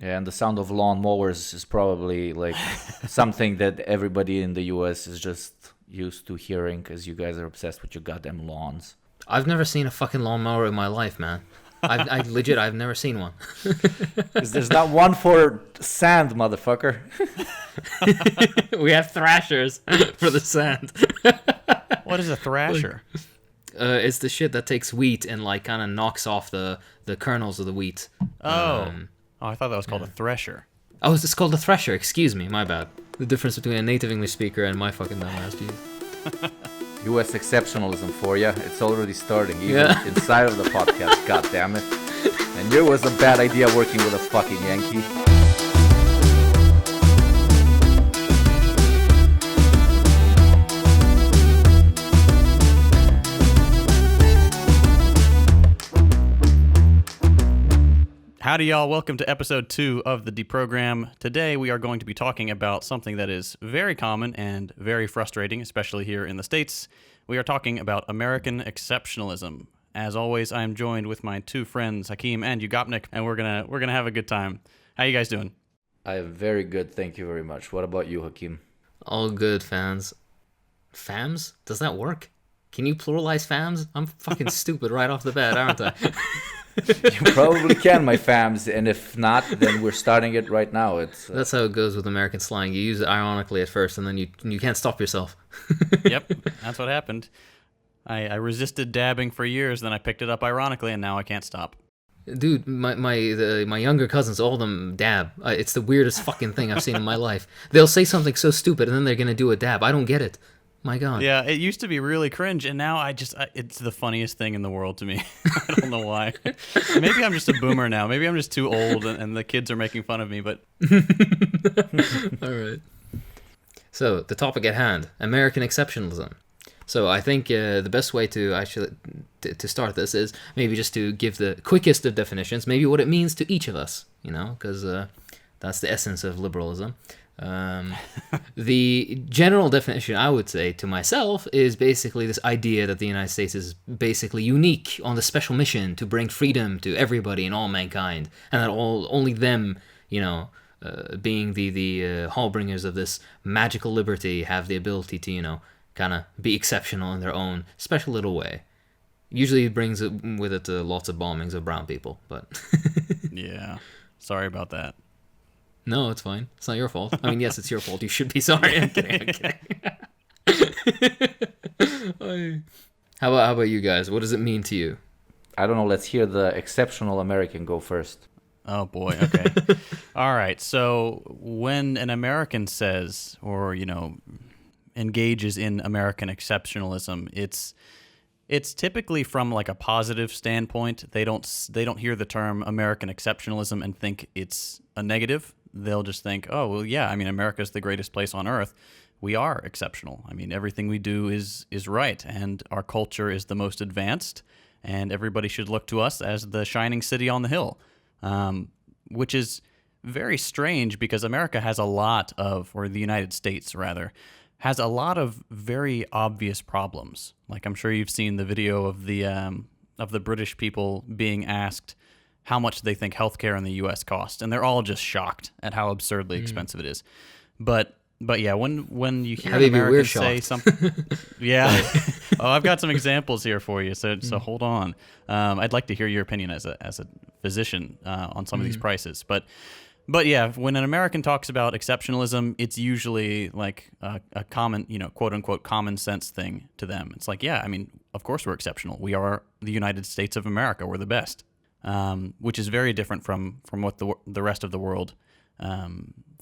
Yeah, and the sound of lawn mowers is probably like something that everybody in the US is just used to hearing because you guys are obsessed with your goddamn lawns. I've never seen a fucking lawnmower in my life, man. I've never seen one. There's not one for sand, motherfucker. We have thrashers for the sand. What is a thrasher? It's the shit that takes wheat and like kind of knocks off the kernels of the wheat. Oh, I thought that was called a thresher. Oh, it's called a thresher. Excuse me, my bad. The difference between a native English speaker and my fucking dumbass, geez. US exceptionalism for ya. It's already starting, even inside of the podcast, god damn it. And it was a bad idea working with a fucking Yankee. Howdy, y'all. Welcome to episode 2 of the Deprogram. Today, we are going to be talking about something that is very common and very frustrating, especially here in the States. We are talking about American exceptionalism. As always, I am joined with my two friends, Hakeem and Yugopnik, and we're gonna have a good time. How you guys doing? I am very good, thank you very much. What about you, Hakeem? All good, fans. Fams? Does that work? Can you pluralize fams? I'm fucking stupid right off the bat, aren't I? You probably can, my fams, and if not, then we're starting it right now. That's how it goes with American slang. You use it ironically at first, and then you can't stop yourself. Yep, that's what happened. I resisted dabbing for years, then I picked it up ironically, and now I can't stop. Dude, my younger cousins, all of them dab. It's the weirdest fucking thing I've seen in my life. They'll say something so stupid, and then they're gonna do a dab. I don't get it. My God. Yeah, it used to be really cringe, and now it's the funniest thing in the world to me. I don't know why. Maybe I'm just a boomer now. Maybe I'm just too old, and the kids are making fun of me, but... All right. So, the topic at hand, American exceptionalism. So, I think the best way to actually to start this is maybe just to give the quickest of definitions, maybe what it means to each of us, because that's the essence of liberalism. The general definition, I would say, to myself, is basically this idea that the United States is basically unique on the special mission to bring freedom to everybody and all mankind, and that only them, being the hallbringers of this magical liberty, have the ability to, kind of be exceptional in their own special little way. Usually it brings with it lots of bombings of brown people, but... Yeah, sorry about that. No, it's fine. It's not your fault. I mean, yes, it's your fault. You should be sorry. I'm kidding. How about you guys? What does it mean to you? I don't know. Let's hear the exceptional American go first. Oh, boy. Okay. All right. So when an American says or, engages in American exceptionalism, it's typically from like a positive standpoint. They don't hear the term American exceptionalism and think it's a negative. They'll just think, oh, well, yeah, I mean, America's the greatest place on earth. We are exceptional. I mean, everything we do is right, and our culture is the most advanced, and everybody should look to us as the shining city on the hill, which is very strange because America has or the United States, rather, has a lot of very obvious problems. Like, I'm sure you've seen the video of the British people being asked how much they think healthcare in the U.S. costs, and they're all just shocked at how absurdly expensive it is. But yeah, when you hear an American say something, yeah, I've got some examples here for you. So hold on. I'd like to hear your opinion as a physician on some of these prices. But yeah, when an American talks about exceptionalism, it's usually like a common, quote unquote, common sense thing to them. It's like, yeah, I mean, of course we're exceptional. We are the United States of America. We're the best. Which is very different from what the rest of the world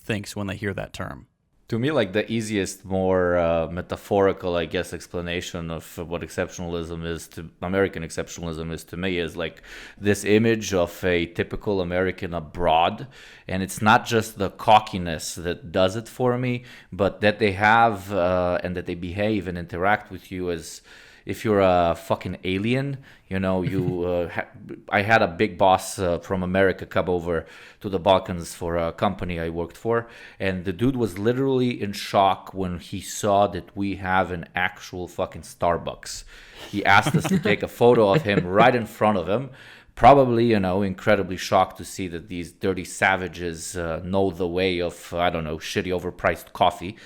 thinks when they hear that term. To me, like the easiest, more metaphorical, I guess, explanation of what exceptionalism is to American exceptionalism is to me is like this image of a typical American abroad, and it's not just the cockiness that does it for me, but that they have and that they behave and interact with you as if you're a fucking alien. I had a big boss from America come over to the Balkans for a company I worked for, and the dude was literally in shock when he saw that we have an actual fucking Starbucks. He asked us to take a photo of him right in front of him, probably, incredibly shocked to see that these dirty savages know the way of, I don't know, shitty overpriced coffee.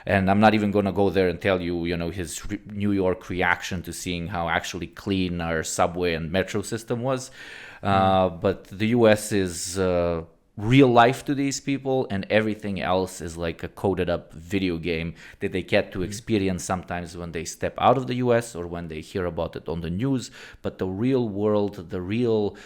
And I'm not even going to go there and tell you, his New York reaction to seeing how actually clean our subway and metro system was. But the US is real life to these people, and everything else is like a coded up video game that they get to experience sometimes when they step out of the US or when they hear about it on the news. But the real world, the real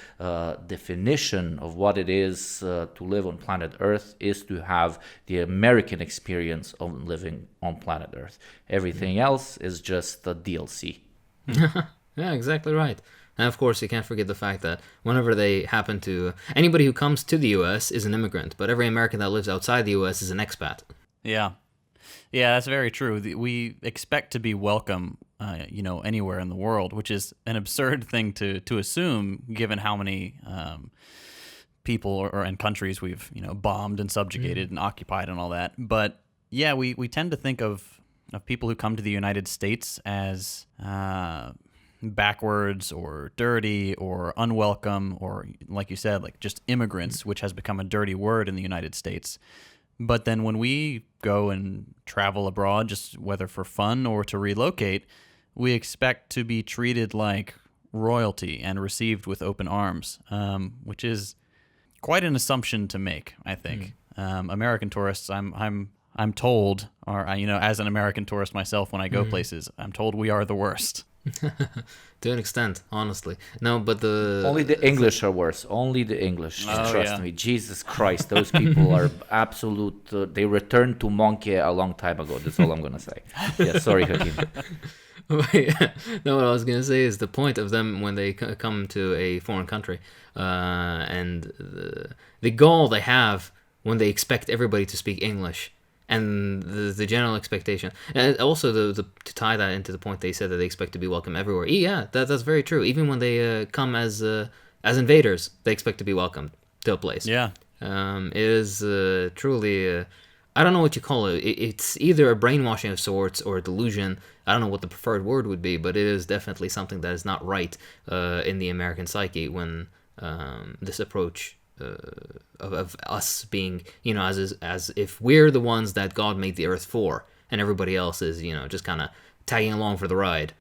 definition of what it is to live on planet Earth is to have the American experience of living on planet Earth. Everything else is just a DLC. Yeah, exactly right. And of course, you can't forget the fact that whenever they happen to... Anybody who comes to the U.S. is an immigrant, but every American that lives outside the U.S. is an expat. Yeah. Yeah, that's very true. We expect to be welcome, anywhere in the world, which is an absurd thing to assume, given how many people and countries we've, bombed and subjugated and occupied and all that. But yeah, we tend to think of people who come to the United States as... backwards or dirty or unwelcome, or like you said, like just immigrants, which has become a dirty word in the United States. But then when we go and travel abroad, just whether for fun or to relocate, we expect to be treated like royalty and received with open arms, which is quite an assumption to make, I think. American tourists, I'm told, or as an American tourist myself, when I go places, I'm told we are the worst. To an extent, honestly. No, but only the English are worse. Only the English. Trust me. Jesus Christ, those people are absolute. They returned to Monkey a long time ago. That's all I'm gonna say. Yeah, sorry, Hakeem. No, what I was gonna say is the point of them when they come to a foreign country, and the goal they have when they expect everybody to speak English. And the general expectation, and also to tie that into the point they said that they expect to be welcome everywhere. Yeah, that's very true. Even when they come as invaders, they expect to be welcomed to a place. Yeah, it is truly. I don't know what you call it. It's either a brainwashing of sorts or a delusion. I don't know what the preferred word would be, but it is definitely something that is not right in the American psyche when this approach. Of us being, as if we're the ones that God made the earth for, and everybody else is, just kind of tagging along for the ride.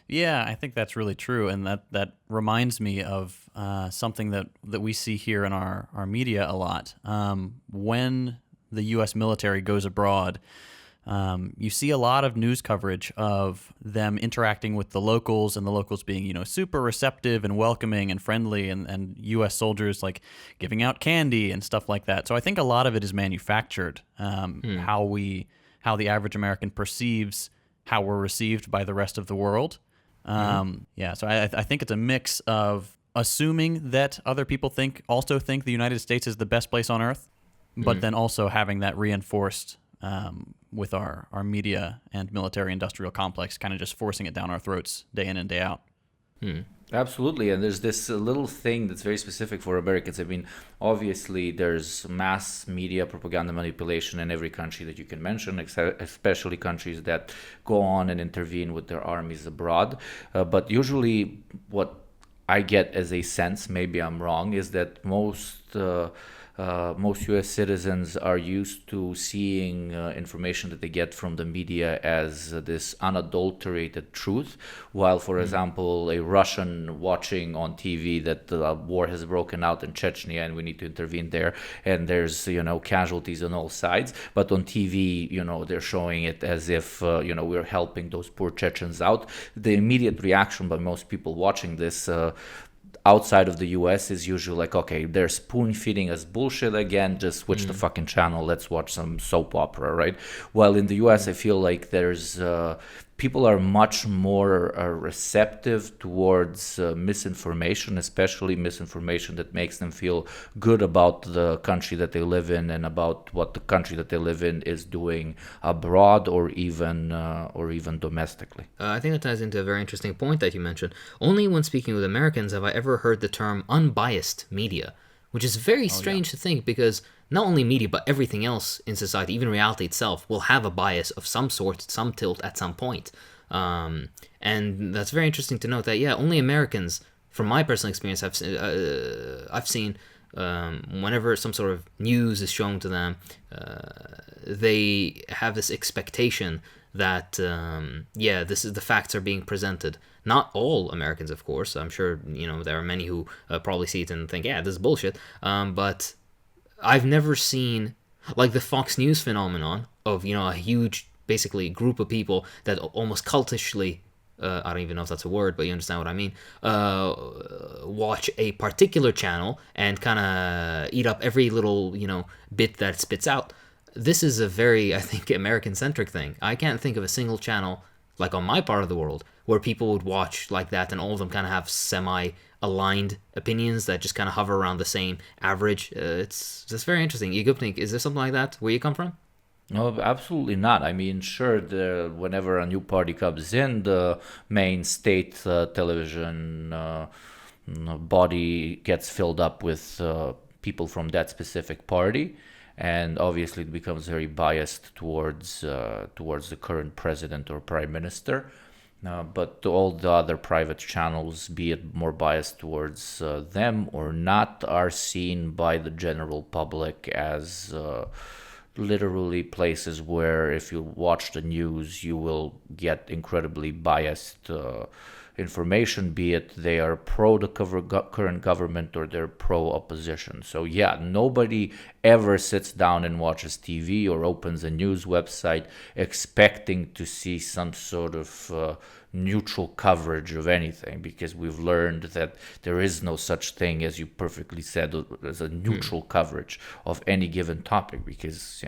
Yeah, I think that's really true, and that reminds me of something that we see here in our media a lot. When the U.S. military goes abroad, you see a lot of news coverage of them interacting with the locals, and the locals being, super receptive and welcoming and friendly, and U.S. soldiers like giving out candy and stuff like that. So I think a lot of it is manufactured. How the average American perceives how we're received by the rest of the world. Yeah, so I think it's a mix of assuming that other people also think the United States is the best place on earth, but then also having that reinforced with our media and military industrial complex, kind of just forcing it down our throats day in and day out. Absolutely, and there's this little thing that's very specific for Americans. I mean, obviously there's mass media propaganda manipulation in every country that you can mention, especially countries that go on and intervene with their armies abroad. But usually what I get as a sense, maybe I'm wrong, is that most U.S. citizens are used to seeing information that they get from the media as this unadulterated truth, while, for example, a Russian watching on TV that the war has broken out in Chechnya and we need to intervene there, and there's, casualties on all sides, but on TV, they're showing it as if, we're helping those poor Chechens out. The immediate reaction by most people watching this outside of the US is usually like, okay, they're spoon feeding us bullshit again, just switch the fucking channel, let's watch some soap opera, right? While in the US I feel like there's people are much more receptive towards misinformation, especially misinformation that makes them feel good about the country that they live in and about what the country that they live in is doing abroad or even domestically. I think that ties into a very interesting point that you mentioned. Only when speaking with Americans have I ever heard the term unbiased media, which is very strange to think, because not only media, but everything else in society, even reality itself, will have a bias of some sort, some tilt at some point. And that's very interesting to note that, only Americans from my personal experience, I've seen whenever some sort of news is shown to them, they have this expectation that this is the facts are being presented. Not all Americans, of course. I'm sure there are many who probably see it and think, yeah, this is bullshit. But I've never seen like the Fox News phenomenon of a huge basically group of people that almost cultishly. I don't even know if that's a word, but you understand what I mean. Watch a particular channel and kind of eat up every little, bit that it spits out. This is a very, I think, American-centric thing. I can't think of a single channel, like on my part of the world, where people would watch like that and all of them kind of have semi-aligned opinions that just kind of hover around the same average. It's just very interesting. Yegupnik, is there something like that where you come from? No, absolutely not. I mean, sure, whenever a new party comes in, the main state television body gets filled up with people from that specific party, and obviously it becomes very biased towards the current president or prime minister. But all the other private channels, be it more biased towards them or not, are seen by the general public as literally places where if you watch the news you will get incredibly biased information, be it they are pro the current government or they're pro opposition. So yeah, nobody ever sits down and watches TV or opens a news website expecting to see some sort of neutral coverage of anything, because we've learned that there is no such thing, as you perfectly said, as a neutral coverage of any given topic, because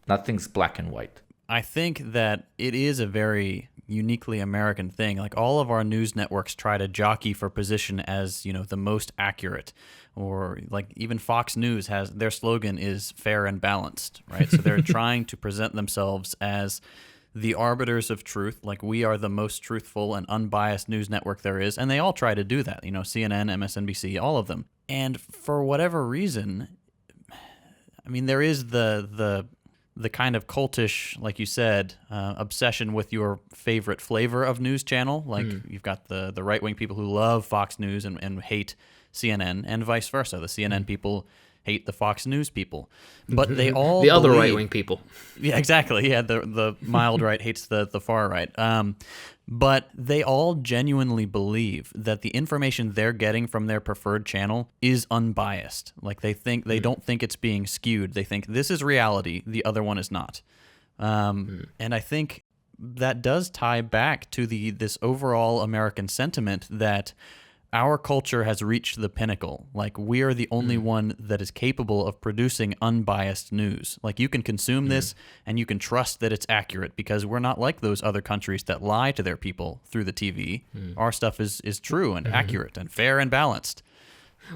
nothing's black and white. I think that it is a very uniquely American thing. Like all of our news networks try to jockey for position as, the most accurate, or like even Fox News has their slogan is fair and balanced, right? So they're trying to present themselves as the arbiters of truth, like we are the most truthful and unbiased news network there is, and they all try to do that, CNN, MSNBC, all of them. And for whatever reason, I mean, there is the kind of cultish, like you said, obsession with your favorite flavor of news channel. Like you've got the right-wing people who love Fox News and hate CNN, and vice versa. The CNN people hate the Fox News people, but they all the other right-wing people. Yeah, exactly. Yeah, the mild right hates the far right. But they all genuinely believe that the information they're getting from their preferred channel is unbiased. Like they don't think it's being skewed. They think this is reality, the other one is not. And I think that does tie back to this overall American sentiment that our culture has reached the pinnacle. Like we are the only one that is capable of producing unbiased news. Like you can consume this and you can trust that it's accurate, because we're not like those other countries that lie to their people through the TV. Our stuff is true and accurate and fair and balanced.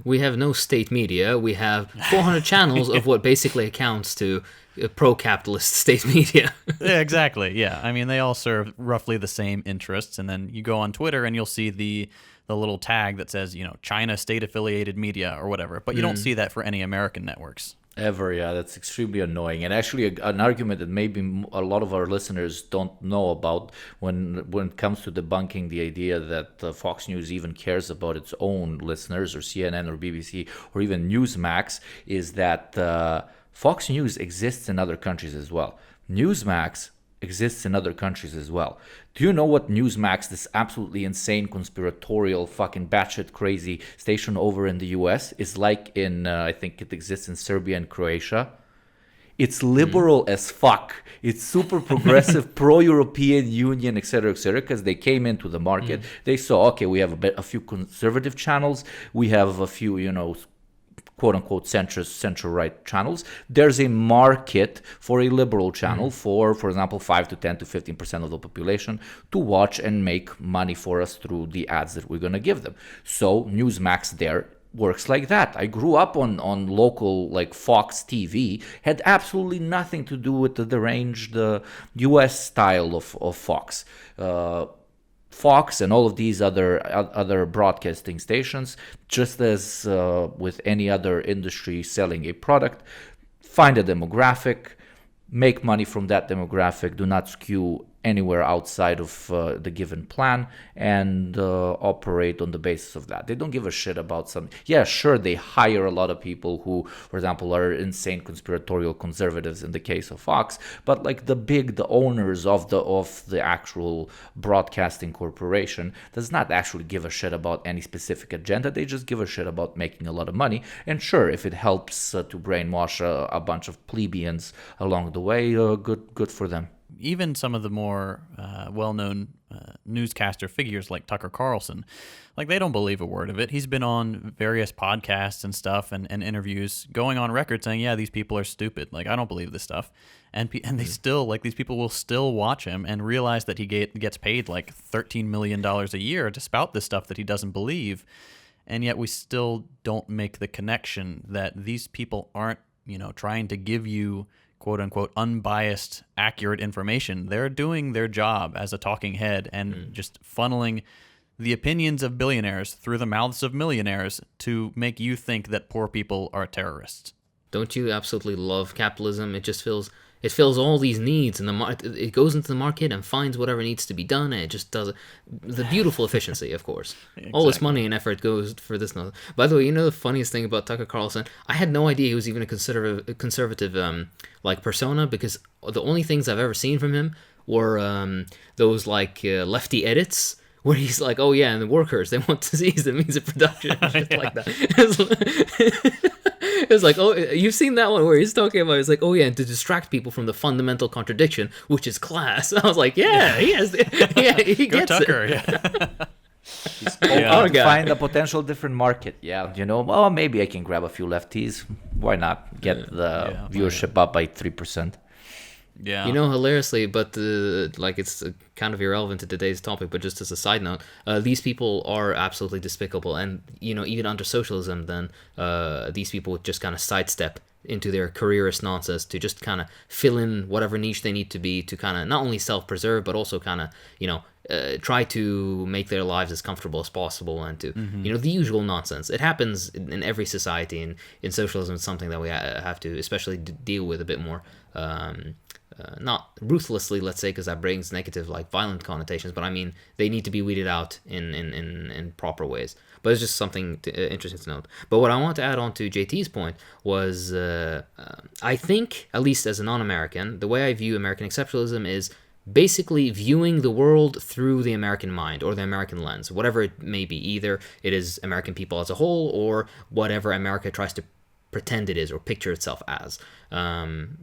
We have no state media. We have 400 channels of what basically accounts to pro-capitalist state media. Yeah, exactly. Yeah. I mean, they all serve roughly the same interests. And then you go on Twitter and you'll see the little tag that says, China state-affiliated media or whatever. But you don't see that for any American networks. Ever, yeah, that's extremely annoying. And actually an argument that maybe a lot of our listeners don't know about when it comes to debunking the idea that Fox News even cares about its own listeners, or CNN or BBC or even Newsmax, is that Fox News exists in other countries as well. Newsmax exists in other countries as well. Do you know what Newsmax, this absolutely insane conspiratorial fucking batshit crazy station over in the US, is like in, I think it exists in Serbia and Croatia? It's liberal as fuck. It's super progressive, pro-European Union, etc., because they came into the market. They saw, okay, we have a few conservative channels. We have a few, quote-unquote center-right channels. There's a market for a liberal channel for example, 5 to 10 to 15% of the population to watch and make money for us through the ads that we're going to give them. So Newsmax there works like that. I grew up on local, like Fox TV, had absolutely nothing to do with the deranged US style of Fox. Fox and all of these other broadcasting stations, just as with any other industry selling a product, find a demographic, make money from that demographic, do not skew anywhere outside of the given plan and operate on the basis of that. They don't give a shit about some. Yeah, sure, they hire a lot of people who, for example, are insane conspiratorial conservatives in the case of Fox, but like the owners of the actual broadcasting corporation does not actually give a shit about any specific agenda. They just give a shit about making a lot of money. And sure, if it helps to brainwash a bunch of plebeians along the way, good for them. Even some of the more well-known newscaster figures like Tucker Carlson, like they don't believe a word of it. He's been on various podcasts and stuff and interviews going on record saying, yeah, these people are stupid. Like, I don't believe this stuff. And they still, like, these people will still watch him and realize that he gets paid like $13 million a year to spout this stuff that he doesn't believe. And yet we still don't make the connection that these people aren't, trying to give you quote unquote unbiased, accurate information. They're doing their job as a talking head and just funneling the opinions of billionaires through the mouths of millionaires to make you think that poor people are terrorists. Don't you absolutely love capitalism? It just fills all these needs, and it goes into the market and finds whatever needs to be done, and it just does it. The beautiful efficiency, of course. Exactly. All this money and effort goes for this. By the way, the funniest thing about Tucker Carlson, I had no idea he was even a conservative like persona, because the only things I've ever seen from him were those like lefty edits where he's like, oh yeah, and the workers, they want to seize the means of production and shit like that. It's like, oh, you've seen that one where he's talking about, it's like, oh yeah, and to distract people from the fundamental contradiction, which is class. I was like, yeah, he has, he Go gets Tucker, it. Yeah. He's to find a potential different market. Yeah, well, maybe I can grab a few lefties. Why not get the viewership up by 3%? Yeah. Hilariously, but like it's kind of irrelevant to today's topic, but just as a side note, these people are absolutely despicable. And, even under socialism, then these people would just kind of sidestep into their careerist nonsense to just kind of fill in whatever niche they need to be to kind of not only self-preserve, but also kind of, try to make their lives as comfortable as possible and to, the usual nonsense. It happens in every society, and in socialism, it's something that we have to especially deal with a bit more. Not ruthlessly, let's say, because that brings negative, like violent connotations, but I mean, they need to be weeded out in proper ways. But it's just something interesting to note. But what I want to add on to JT's point was, I think, at least as a non-American, the way I view American exceptionalism is basically viewing the world through the American mind or the American lens, whatever it may be. Either it is American people as a whole or whatever America tries to pretend it is or picture itself as.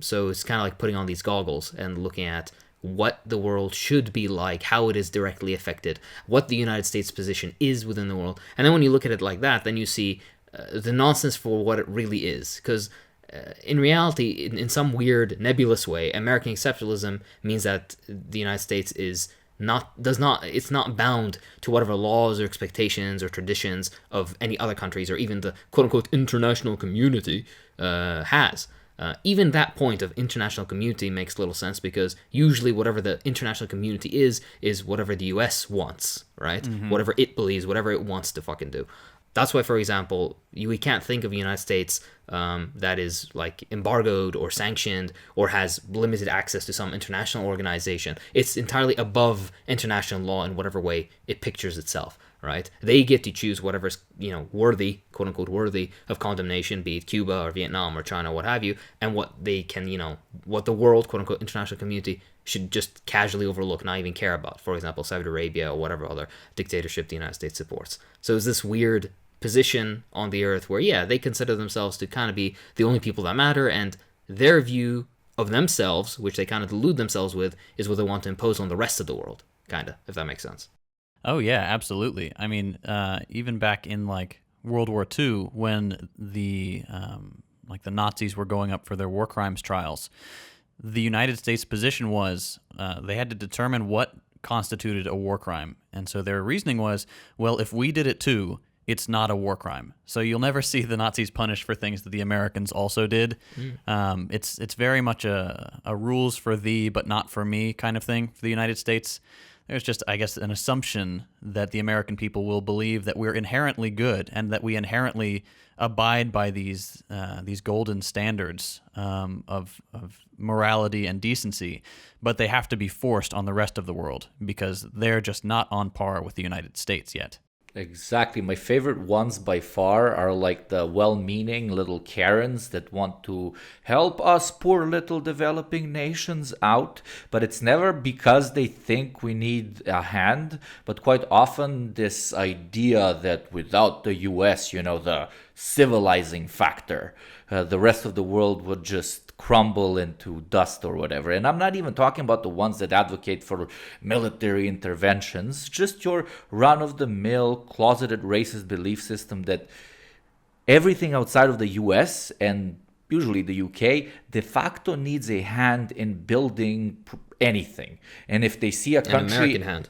So it's kind of like putting on these goggles and looking at what the world should be like, how it is directly affected, what the United States position is within the world. And then when you look at it like that, then you see the nonsense for what it really is. Because in reality, in some weird nebulous way, American exceptionalism means that the United States is it's not bound to whatever laws or expectations or traditions of any other countries or even the quote-unquote international community has. Even that point of international community makes little sense, because usually whatever the international community is whatever the US wants, right? Whatever it believes, whatever it wants to fucking do. That's why, for example, we can't think of a United States that is like embargoed or sanctioned or has limited access to some international organization. It's entirely above international law in whatever way it pictures itself, right? They get to choose whatever's, worthy, quote unquote, worthy of condemnation, be it Cuba or Vietnam or China, what have you, and what they can, what the world, quote unquote, international community should just casually overlook, not even care about. For example, Saudi Arabia or whatever other dictatorship the United States supports. So it's this weird position on the earth where, yeah, they consider themselves to kind of be the only people that matter, and their view of themselves, which they kind of delude themselves with, is what they want to impose on the rest of the world, kind of, if that makes sense. Oh, yeah, absolutely. I mean, even back in, like, World War II, when the Nazis were going up for their war crimes trials, the United States position was they had to determine what constituted a war crime. And so their reasoning was, well, if we did it too, it's not a war crime. So you'll never see the Nazis punished for things that the Americans also did. It's very much a rules for thee but not for me kind of thing for the United States. There's just, I guess, an assumption that the American people will believe that we're inherently good and that we inherently abide by these golden standards of morality and decency, but they have to be forced on the rest of the world because they're just not on par with the United States yet. Exactly. My favorite ones by far are like the well-meaning little Karens that want to help us poor little developing nations out, but it's never because they think we need a hand, but quite often this idea that without the US, the civilizing factor, the rest of the world would just crumble into dust or whatever. And I'm not even talking about the ones that advocate for military interventions, just your run-of-the-mill, closeted racist belief system that everything outside of the US and usually the UK de facto needs a hand in building anything. And if they see a country... An American hand.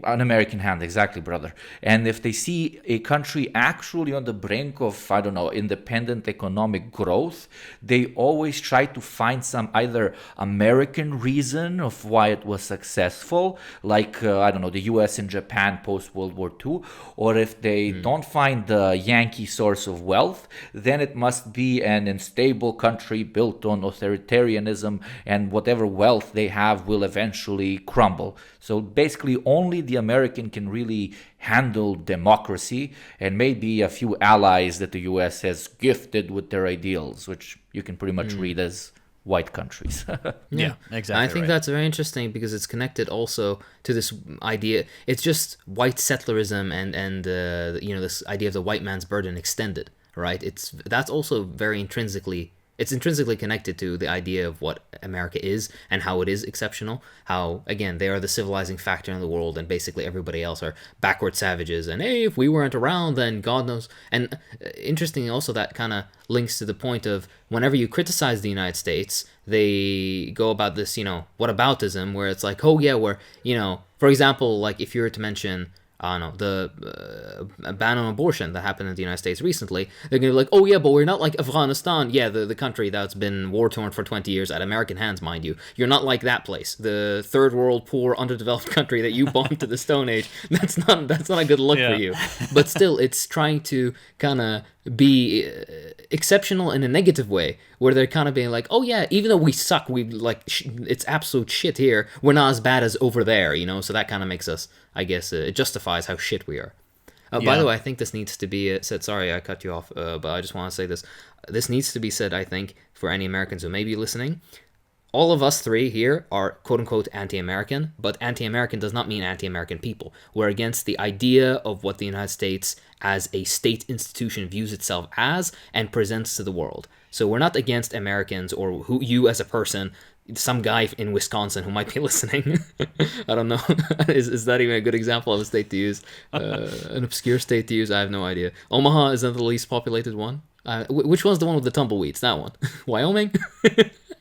An American hand, exactly, brother. And if they see a country actually on the brink of, I don't know, independent economic growth, they always try to find some either American reason of why it was successful, like, I don't know, the US and Japan post-World War II, or if they don't find the Yankee source of wealth, then it must be an unstable country built on authoritarianism, and whatever wealth they have will eventually crumble. So basically, only the American can really handle democracy and maybe a few allies that the US has gifted with their ideals, which you can pretty much read as white countries. Yeah, exactly. I think that's very interesting because it's connected also to this idea. It's just white settlerism and this idea of the white man's burden extended, right? That's also very intrinsically connected to the idea of what America is and how it is exceptional. How, again, they are the civilizing factor in the world and basically everybody else are backward savages. And hey, if we weren't around, then God knows. And interestingly, also that kind of links to the point of whenever you criticize the United States, they go about this, whataboutism, where it's like, oh yeah, for example, like if you were to mention... I don't know, the ban on abortion that happened in the United States recently, they're going to be like, oh yeah, but we're not like Afghanistan. Yeah, the country that's been war-torn for 20 years at American hands, mind you. You're not like that place. The third world, poor, underdeveloped country that you bombed to the Stone Age. That's not a good look for you. But still, it's trying to kind of be exceptional in a negative way, where they're kind of being like, oh yeah, even though we suck, we it's absolute shit here, we're not as bad as over there, so that kind of makes us, I guess, it justifies how shit we are. By the way, I think this needs to be said, sorry I cut you off, but I just want to say this needs to be said, I think, for any Americans who may be listening. All of us three here are quote-unquote anti-American, but anti-American does not mean anti-American people. We're against the idea of what the United States as a state institution views itself as and presents to the world. So we're not against Americans or you as a person, some guy in Wisconsin who might be listening. I don't know. Is that even a good example of a state to use? An obscure state to use? I have no idea. Omaha, is that the least populated one? Which one's the one with the tumbleweeds? That one. Wyoming?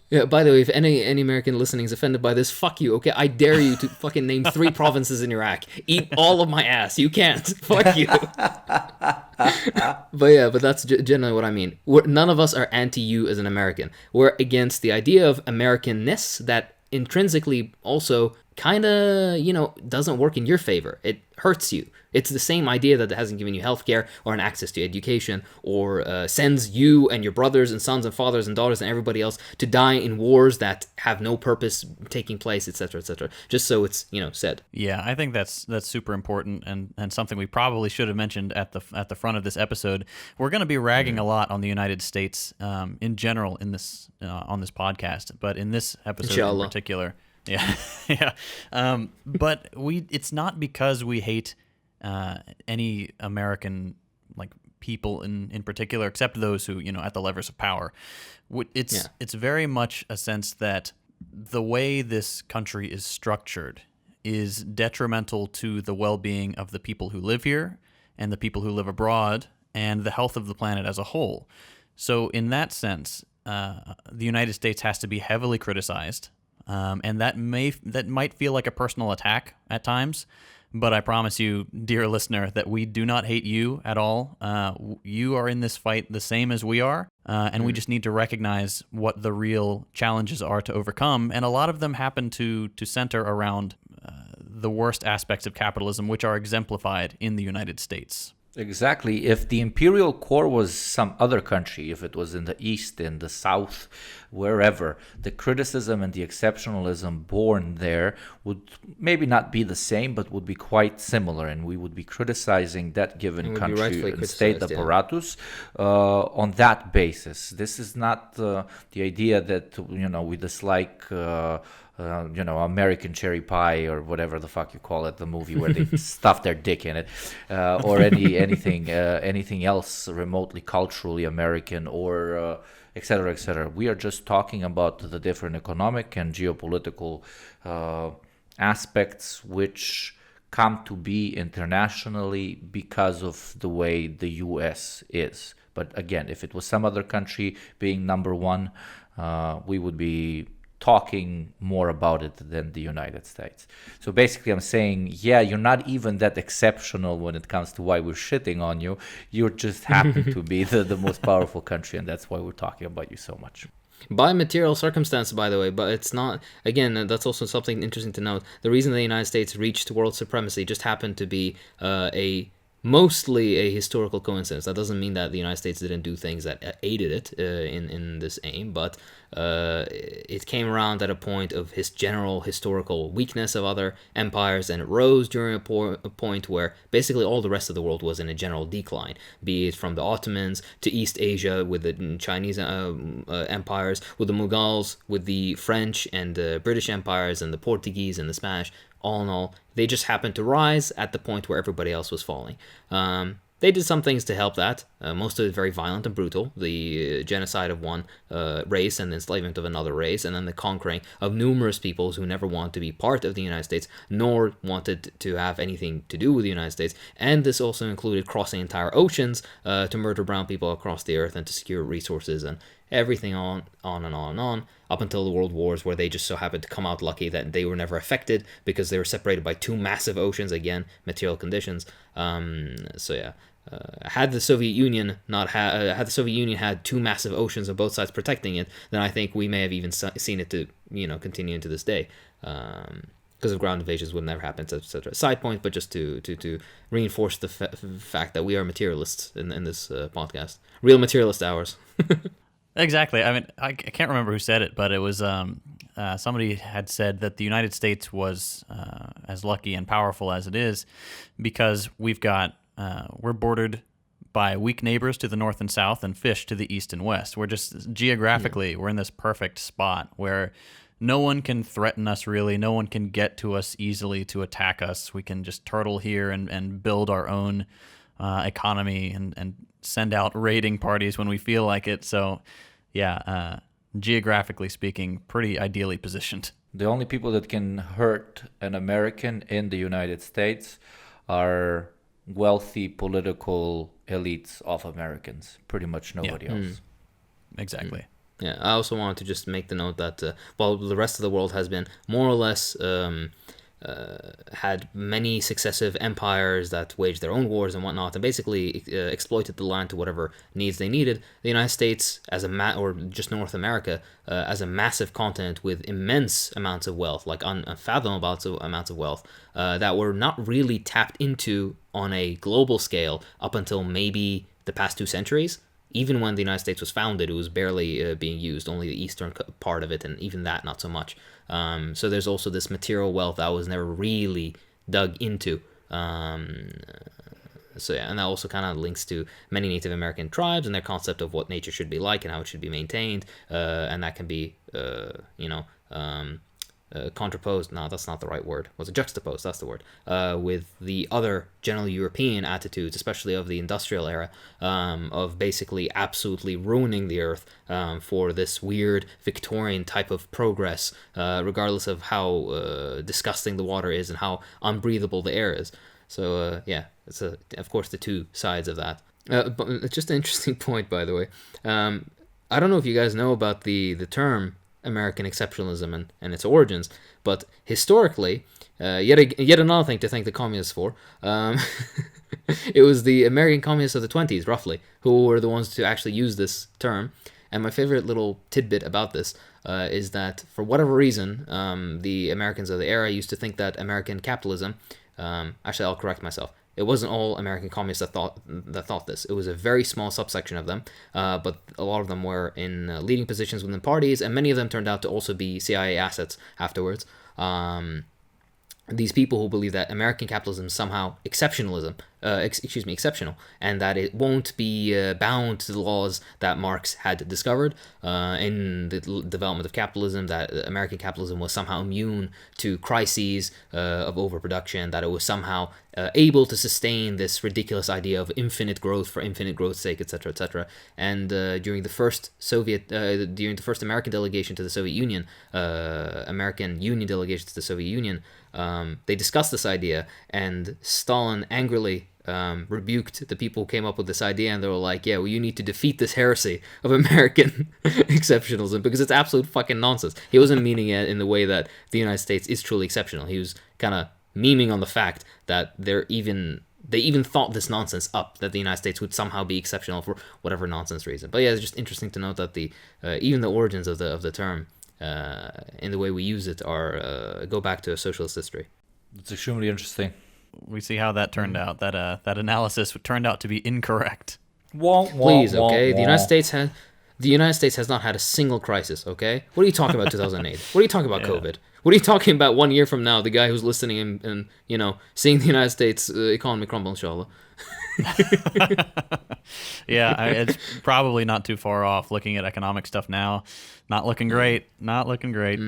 Yeah, by the way, if any American listening is offended by this, fuck you, okay? I dare you to fucking name 3 provinces in Iraq. Eat all of my ass. You can't. Fuck you. But that's generally what I mean. None of us are anti-you as an American. We're against the idea of Americanness that intrinsically also kind of, doesn't work in your favor. It hurts you. It's the same idea that it hasn't given you healthcare or an access to education or sends you and your brothers and sons and fathers and daughters and everybody else to die in wars that have no purpose taking place, etc., etc. Just so it's, said. Yeah, I think that's super important and something we probably should have mentioned at the front of this episode. We're going to be ragging a lot on the United States in general in this on this podcast, but in this episode Inshallah. In particular. Yeah, yeah. But it's not because we hate any American people in particular, except those who at the levers of power. It's very much a sense that the way this country is structured is detrimental to the well-being of the people who live here and the people who live abroad and the health of the planet as a whole. So in that sense, the United States has to be heavily criticized. And that might feel like a personal attack at times, but I promise you, dear listener, that we do not hate you at all. You are in this fight the same as we are, and we just need to recognize what the real challenges are to overcome. And a lot of them happen to center around the worst aspects of capitalism, which are exemplified in the United States. Exactly. If the imperial core was some other country, if it was in the east, in the south, wherever, the criticism and the exceptionalism born there would maybe not be the same, but would be quite similar, and we would be criticizing that given country and state apparatus on that basis. This is not the idea that we dislike. American Cherry Pie or whatever the fuck you call it, the movie where they stuff their dick in it, or anything else remotely culturally American, or etc., etc. We are just talking about the different economic and geopolitical aspects which come to be internationally because of the way the U.S. is. But again, if it was some other country being number one, we would be talking more about it than the United States. So basically I'm saying, yeah, you're not even that exceptional when it comes to why we're shitting on you. You just happen to be the most powerful country, and that's why we're talking about you so much. By material circumstance, by the way, but it's not, again, that's also something interesting to note. The reason the United States reached world supremacy just happened to be mostly a historical coincidence. That doesn't mean that the United States didn't do things that aided it in this aim, but it came around at a point of his general historical weakness of other empires, and it rose during a point where basically all the rest of the world was in a general decline, be it from the Ottomans to East Asia with the Chinese empires, with the Mughals, with the French and the British empires, and the Portuguese and the Spanish. All in all, they just happened to rise at the point where everybody else was falling. They did some things to help that. Most of it very violent and brutal. The genocide of one race and the enslavement of another race, and then the conquering of numerous peoples who never wanted to be part of the United States, nor wanted to have anything to do with the United States. And this also included crossing entire oceans to murder brown people across the earth and to secure resources and everything on and on and on, up until the world wars, where they just so happened to come out lucky that they were never affected because they were separated by two massive oceans, again, material conditions. Had the Soviet Union had two massive oceans on both sides protecting it, then I think we may have even seen it to continue into this day, because of ground invasions would never happen, etc. Side point, but just to reinforce the fact that we are materialists in this podcast, real materialist hours. Exactly. I mean, I can't remember who said it, but it was somebody had said that the United States was as lucky and powerful as it is because we're bordered by weak neighbors to the north and south and fish to the east and west. We're just geographically, we're in this perfect spot where no one can threaten us really. No one can get to us easily to attack us. We can just turtle here and build our own economy and send out raiding parties when we feel like it. So, yeah, geographically speaking, pretty ideally positioned. The only people that can hurt an American in the United States are wealthy political elites of Americans. Pretty much nobody else. Exactly. Yeah, I also wanted to just make the note that while the rest of the world has been more or less had many successive empires that waged their own wars and whatnot, and basically exploited the land to whatever needs they needed, the United States, as or just North America, as a massive continent with immense amounts of wealth, like unfathomable amounts of wealth, that were not really tapped into on a global scale up until maybe the past 2 centuries. Even when the United States was founded, it was barely being used, only the eastern part of it, and even that not so much. So there's also this material wealth that was never really dug into. And that also kind of links to many Native American tribes and their concept of what nature should be like and how it should be maintained. And that can be, contraposed, no, that's not the right word, was it juxtaposed, that's the word, with the other general European attitudes, especially of the industrial era, of basically absolutely ruining the earth for this weird Victorian type of progress, regardless of how disgusting the water is and how unbreathable the air is. So it's of course the two sides of that. But it's just an interesting point, by the way. I don't know if you guys know about the term American exceptionalism and its origins, but historically, yet another thing to thank the communists for, it was the American communists of the 20s, roughly, who were the ones to actually use this term, And my favorite little tidbit about this is that for whatever reason, the Americans of the era used to think that American capitalism, actually I'll correct myself, it wasn't all American communists that thought this. It was a very small subsection of them, but a lot of them were in leading positions within parties, and many of them turned out to also be CIA assets afterwards. These people who believe that American capitalism is somehow exceptional, and that it won't be bound to the laws that Marx had discovered in the development of capitalism, that American capitalism was somehow immune to crises of overproduction, that it was somehow able to sustain this ridiculous idea of infinite growth for infinite growth's sake, etc., etc. And during the first American delegation to the Soviet Union, American Union delegation to the Soviet Union, they discussed this idea, and Stalin angrily rebuked the people who came up with this idea, and they were like, yeah, well, you need to defeat this heresy of American exceptionalism, because it's absolute fucking nonsense. He wasn't meaning it in the way that the United States is truly exceptional. He was kind of memeing on the fact that they even thought this nonsense up, that the United States would somehow be exceptional for whatever nonsense reason. But yeah, it's just interesting to note that even the origins of the term, in the way we use it, go back to a socialist history. It's extremely interesting. We see how that turned out. That analysis turned out to be incorrect. Please, okay. The United States has not had a single crisis. Okay, what are you talking about? 2008. What are you talking about? Yeah. COVID. What are you talking about? 1 year from now, the guy who's listening and seeing the United States economy crumble, inshallah. Yeah, it's probably not too far off. Looking at economic stuff now, not looking great. Not looking great.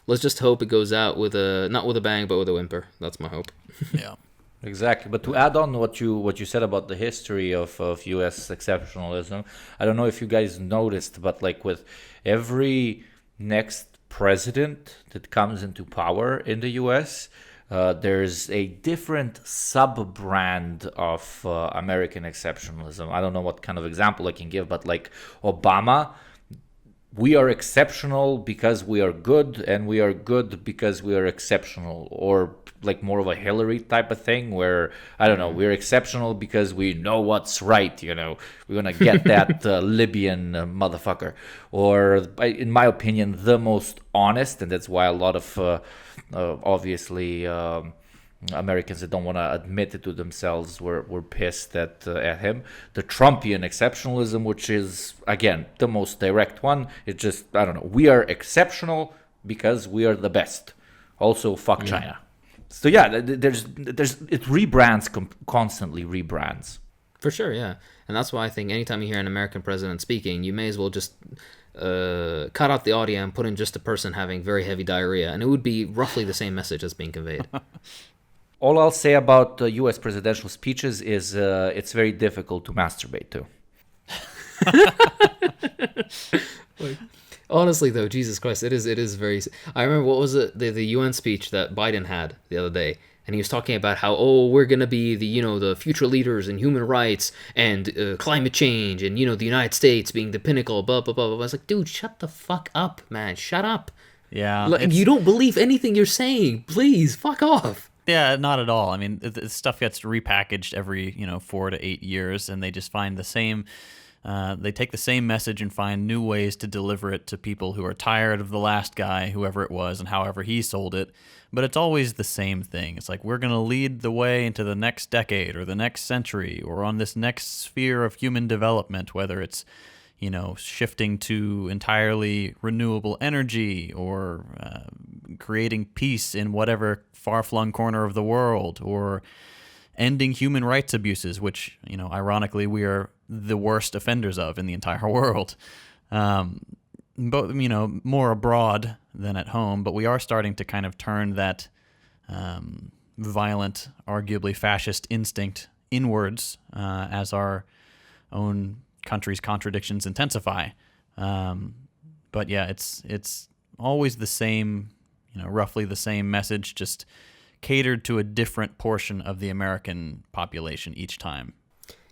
Let's just hope it goes out with not with a bang, but with a whimper. That's my hope. Yeah, exactly. But to add on what you said about the history of U.S. exceptionalism, I don't know if you guys noticed, but like with every next president that comes into power in the U.S., there's a different sub-brand of American exceptionalism. I don't know what kind of example I can give, but like Obama, we are exceptional because we are good, and we are good because we are exceptional. Or like more of a Hillary type of thing, where, I don't know, we're exceptional because we know what's right, we're gonna get that Libyan motherfucker. Or, in my opinion, the most honest, and that's why a lot of obviously Americans that don't want to admit it to themselves were pissed at him. The Trumpian exceptionalism, which is, again, the most direct one. It's just, I don't know, we are exceptional because we are the best. Also, fuck China. So yeah, there's it rebrands, constantly rebrands. For sure, yeah. And that's why I think anytime you hear an American president speaking, you may as well just cut out the audio and put in just a person having very heavy diarrhea, and it would be roughly the same message that's being conveyed. All I'll say about U.S. presidential speeches is it's very difficult to masturbate to. Honestly, though, Jesus Christ, it is very... I remember, what was it, the UN speech that Biden had the other day, and he was talking about how, we're going to be the future leaders in human rights and climate change, and, the United States being the pinnacle, blah, blah, blah, blah. I was like, dude, shut the fuck up, man. Shut up. Yeah. Like, you don't believe anything you're saying. Please, fuck off. Yeah, not at all. I mean, stuff gets repackaged every, 4 to 8 years, and they just find the same... they take the same message and find new ways to deliver it to people who are tired of the last guy, whoever it was, and however he sold it. But it's always the same thing. It's like, we're going to lead the way into the next decade or the next century or on this next sphere of human development, whether it's, shifting to entirely renewable energy or creating peace in whatever far-flung corner of the world, or ending human rights abuses, which, ironically, we are the worst offenders of in the entire world. But, more abroad than at home, but we are starting to kind of turn that violent, arguably fascist instinct inwards as our own country's contradictions intensify. But yeah, it's always the same, roughly the same message, just catered to a different portion of the American population each time.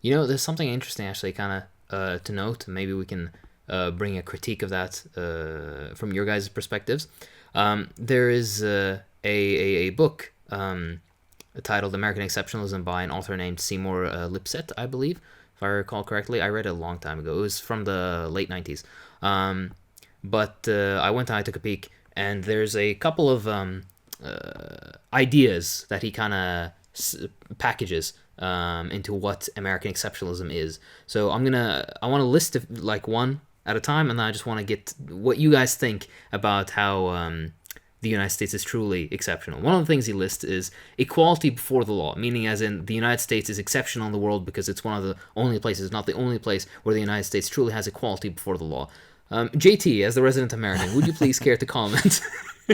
There's something interesting actually kind of to note. Maybe we can bring a critique of that from your guys' perspectives. There is a book titled American Exceptionalism by an author named Seymour Lipset, I believe, if I recall correctly. I read it a long time ago. It was from the late 90s. But I went and I took a peek, and there's a couple of ideas that he kind of packages into what American exceptionalism is. So I want to list like one at a time, and then I just want to get what you guys think about how the United States is truly exceptional. One of the things he lists is equality before the law, meaning as in the United States is exceptional in the world because it's one of the only places, not the only place, where the United States truly has equality before the law. JT, as the resident American, would you please care to comment?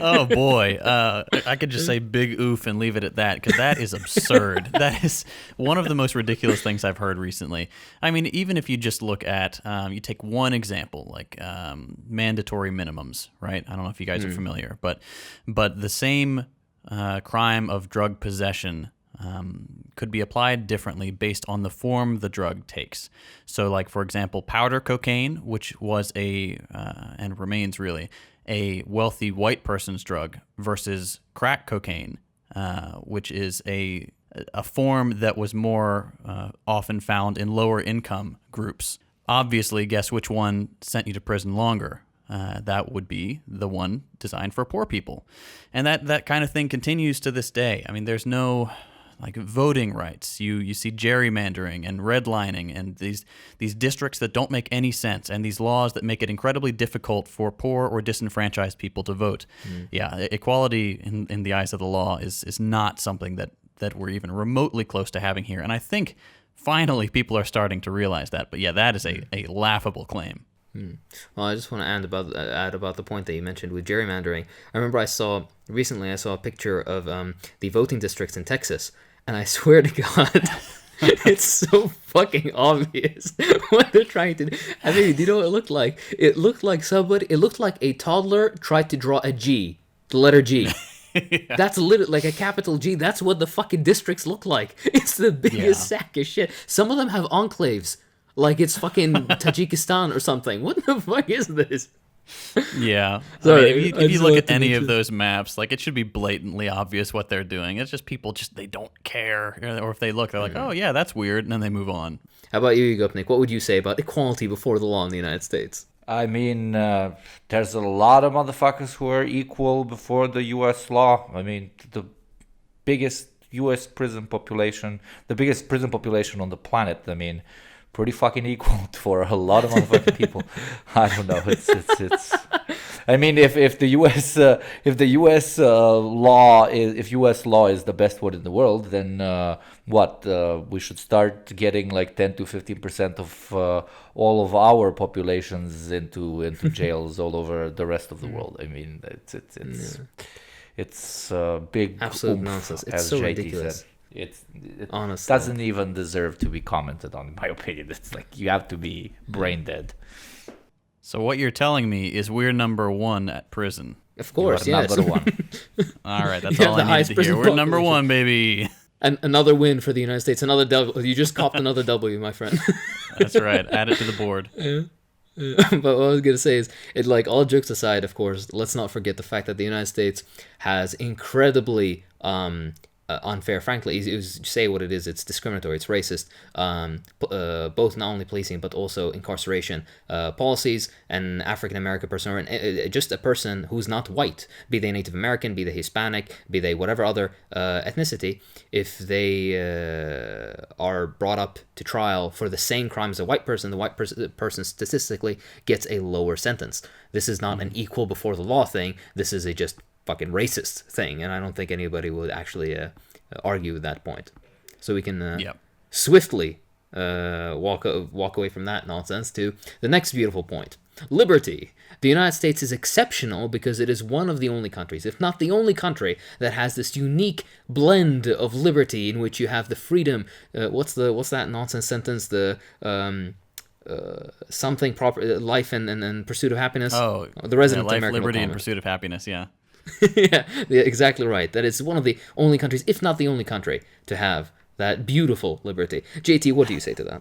Oh boy, I could just say big oof and leave it at that, because that is absurd. That is one of the most ridiculous things I've heard recently. I mean, even if you just look at, you take one example, like mandatory minimums, right? I don't know if you guys are familiar, but the same crime of drug possession could be applied differently based on the form the drug takes. So, like, for example, powder cocaine, which was and remains really, a wealthy white person's drug, versus crack cocaine, which is a form that was more often found in lower income groups. Obviously, guess which one sent you to prison longer? That would be the one designed for poor people. And that kind of thing continues to this day. I mean, there's no like voting rights. You see gerrymandering and redlining and these districts that don't make any sense, and these laws that make it incredibly difficult for poor or disenfranchised people to vote. Yeah, equality in the eyes of the law is not something that we're even remotely close to having here. And I think finally people are starting to realize that. But yeah, that is a laughable claim. Well, I just want to add about the point that you mentioned with gerrymandering. I remember I saw a picture of the voting districts in Texas, and I swear to God, it's so fucking obvious what they're trying to do. I mean, do you know what it looked like? It looked like a toddler tried to draw a G, the letter G. Yeah. That's literally like a capital G. That's what the fucking districts look like. It's the biggest sack of shit. Some of them have enclaves. Like it's fucking Tajikistan or something. What the fuck is this? Yeah. Sorry, I mean, if you look at any of those maps, like it should be blatantly obvious what they're doing. It's just people they don't care. Or if they look, they're like, oh yeah, that's weird. And then they move on. How about you, Gopnik? What would you say about equality before the law in the United States? I mean, there's a lot of motherfuckers who are equal before the U.S. law. I mean, the biggest U.S. prison population on the planet, I mean, pretty fucking equal for a lot of motherfucking people. I don't know. It's. I mean, if the U.S. Law is the best one in the world, then we should start getting like 10 to 15% of all of our populations into jails all over the rest of the world. I mean, it's big absolute nonsense. It's so ridiculous. Said. It honestly doesn't even deserve to be commented on, in my opinion. It's like you have to be brain dead. So what you're telling me is we're number one at prison. Of course, yes. Number one. All right, that's all I need to hear. We're number one, baby. And another win for the United States. Another W. You just copped another W, my friend. That's right. Add it to the board. Yeah. But what I was going to say is, like, all jokes aside, of course, let's not forget the fact that the United States has incredibly unfair, frankly, you say what it is, it's discriminatory, it's racist, both not only policing but also incarceration policies. An African American person, or just a person who's not white, be they Native American, be they Hispanic, be they whatever other ethnicity, if they are brought up to trial for the same crime as a white person, the white person statistically gets a lower sentence. This is not an equal before the law thing. This is a just fucking racist thing, and I don't think anybody would actually argue that point. So we can swiftly walk away from that nonsense to the next beautiful point. Liberty. The United States is exceptional because it is one of the only countries, if not the only country, that has this unique blend of liberty in which you have the freedom. What's that nonsense sentence? The something proper, life and pursuit of happiness. Oh, the resident life, American liberty, and pursuit of happiness. Yeah. Yeah, exactly right. That it's one of the only countries, if not the only country, to have that beautiful liberty. JT, what do you say to that?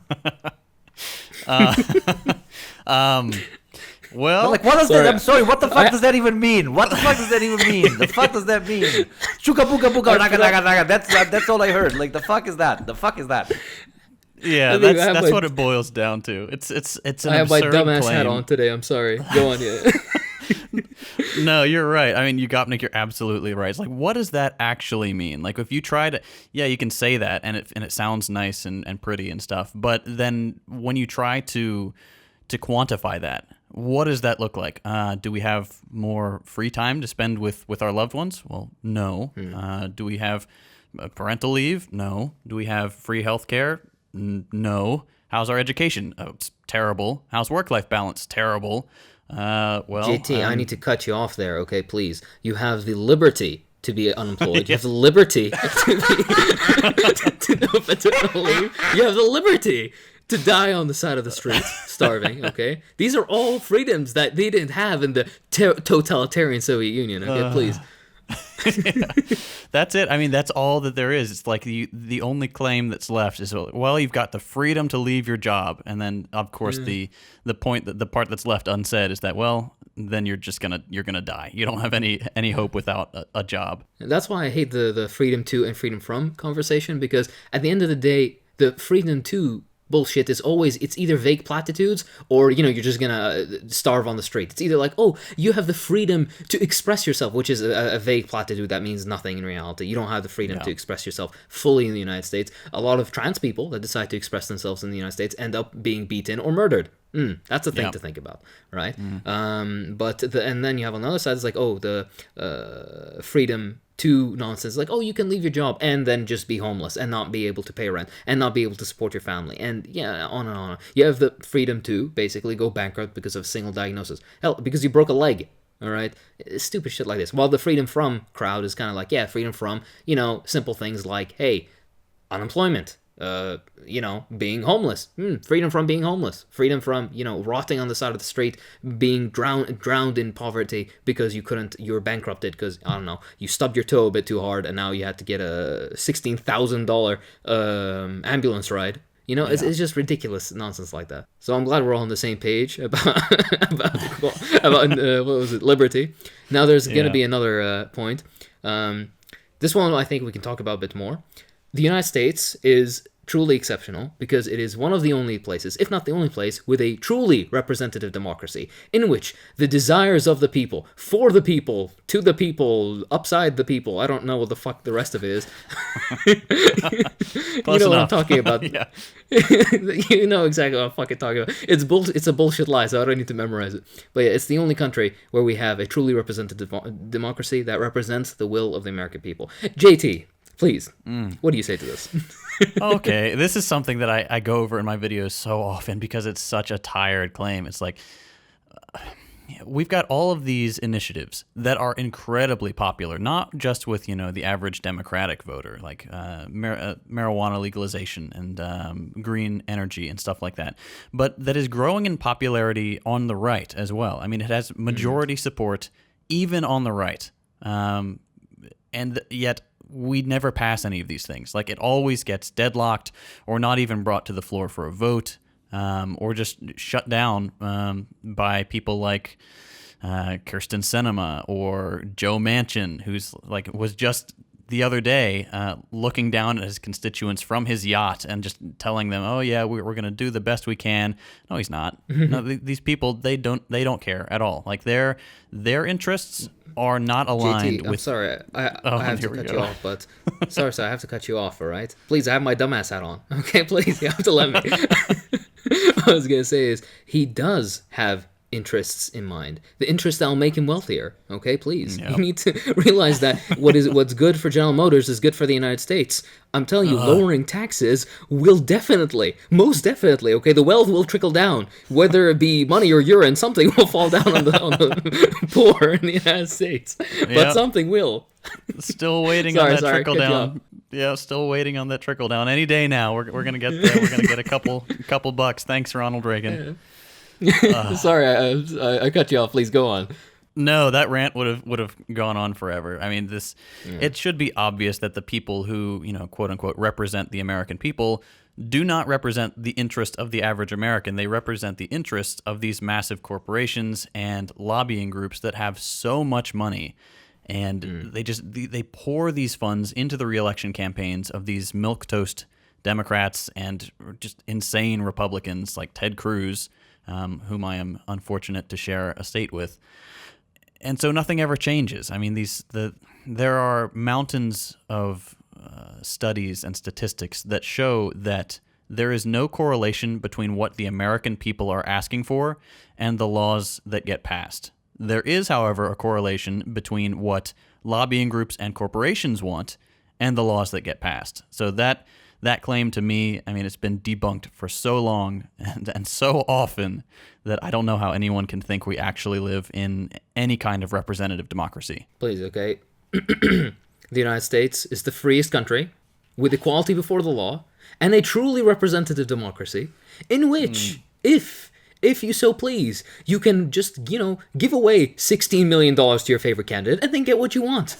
Well, like, what does that? I'm sorry. What the fuck does that even mean? What the fuck does that even mean? The fuck does that mean? Chuka puka puka naga naga naga. That's all I heard. Like, the fuck is that? The fuck is that? Yeah, that's what it boils down to. It's an I have my absurd dumbass claim. hat on today. I'm sorry. Go on, yeah. No, you're right. I mean, you Gopnik, you're absolutely right. It's like, what does that actually mean? Like, if you try to, yeah, you can say that, and it sounds nice and pretty and stuff. But then when you try to quantify that, what does that look like? Do we have more free time to spend with our loved ones? Well, no. Do we have parental leave? No. Do we have free health care? No. How's our education? Oh, it's terrible. How's work-life balance? Terrible. Well, JT, I need to cut you off there, okay, please. You have the liberty to be unemployed. You have the liberty to no paternal leave. You have the liberty to die on the side of the street, starving, okay? These are all freedoms that they didn't have in the totalitarian Soviet Union, okay, please. Yeah. That's it. I mean, that's all that there is. It's like the only claim that's left is, well, you've got the freedom to leave your job, and then of course the part that's left unsaid is that, well, then you're gonna die. You don't have any hope without a job. And that's why I hate the freedom to and freedom from conversation, because at the end of the day, the freedom to bullshit is always, it's either vague platitudes or, you're just gonna starve on the street. It's either like, oh, you have the freedom to express yourself, which is a vague platitude that means nothing in reality. You don't have the freedom to express yourself fully in the United States. A lot of trans people that decide to express themselves in the United States end up being beaten or murdered. That's a thing to think about, right? And then you have on the other side, it's like, oh, the freedom to nonsense, like, oh, you can leave your job and then just be homeless and not be able to pay rent and not be able to support your family, and on and on. You have the freedom to basically go bankrupt because of a single diagnosis. Hell, because you broke a leg. All right, stupid shit like this. While the freedom from crowd is kind of like, yeah, freedom from, simple things like, hey, unemployment. Being homeless, freedom from being homeless, freedom from, rotting on the side of the street, being drowned in poverty because you were bankrupted because, I don't know, you stubbed your toe a bit too hard and now you had to get a $16,000 ambulance ride. It's just ridiculous nonsense like that. So I'm glad we're all on the same page about what was it, liberty. Now there's going to be another point. This one I think we can talk about a bit more. The United States is truly exceptional because it is one of the only places, if not the only place, with a truly representative democracy in which the desires of the people, for the people, to the people, upside the people, I don't know what the fuck the rest of it is. You know what I'm talking about. Yeah. You know exactly what I'm fucking talking about. It's a bullshit lie, so I don't need to memorize it. But yeah, it's the only country where we have a truly representative democracy that represents the will of the American people. JT, please, what do you say to this? Okay, this is something that I go over in my videos so often because it's such a tired claim. It's like, we've got all of these initiatives that are incredibly popular, not just with, the average Democratic voter, like marijuana legalization and green energy and stuff like that, but that is growing in popularity on the right as well. I mean, it has majority support even on the right, and yet we never pass any of these things. Like, it always gets deadlocked or not even brought to the floor for a vote, or just shut down by people like Kirsten Sinema or Joe Manchin, who's was just the other day looking down at his constituents from his yacht and just telling them, oh yeah, we're going to do the best we can. No, he's not. No, these people, they don't care at all. Like, their interests are not aligned JT, with... I'm sorry, I have to cut you off, but... sorry, I have to cut you off, all right? Please, I have my dumbass hat on, okay? Please, you have to let me. What I was going to say is, he does have interests in mind. The interests that will make him wealthier, okay? Please. Yep. You need to realize that what's good for General Motors is good for the United States. I'm telling you, lowering taxes will most definitely, okay? The wealth will trickle down. Whether it be money or urine, something will fall down on the poor in the United States. But something will. Still waiting on that trickle down. Yeah, still waiting on that trickle down. Any day now, we're gonna get there. We're gonna get a couple bucks. Thanks, Ronald Reagan. Sorry, I cut you off. Please go on. No, that rant would have gone on forever. I mean, it should be obvious that the people who, quote unquote, represent the American people do not represent the interest of the average American. They represent the interests of these massive corporations and lobbying groups that have so much money. And they pour these funds into the reelection campaigns of these milquetoast Democrats and just insane Republicans like Ted Cruz, whom I am unfortunate to share a state with. And so nothing ever changes. I mean, there are mountains of studies and statistics that show that there is no correlation between what the American people are asking for and the laws that get passed. There is, however, a correlation between what lobbying groups and corporations want and the laws that get passed. So that claim to me, I mean, it's been debunked for so long and so often that I don't know how anyone can think we actually live in any kind of representative democracy. Please, okay. The United States is the freest country with equality before the law and a truly representative democracy in which, if you so please, you can just, give away $16 million to your favorite candidate and then get what you want.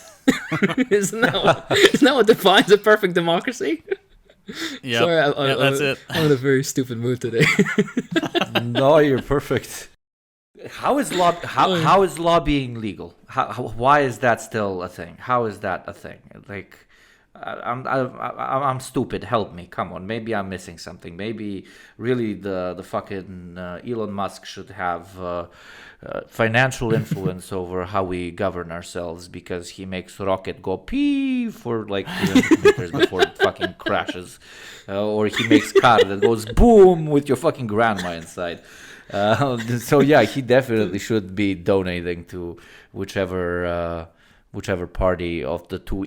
Isn't that what defines a perfect democracy? Yeah, Sorry, that's it. I'm in a very stupid mood today. No, you're perfect. How is lobbying legal? Why is that still a thing? How is that a thing? Like, I'm stupid. Help me. Come on. Maybe I'm missing something. Maybe really the fucking Elon Musk should have financial influence over how we govern ourselves because he makes rocket go pee for like 300 meters before it fucking crashes, or he makes car that goes boom with your fucking grandma inside. So yeah, he definitely should be donating to whichever party of the two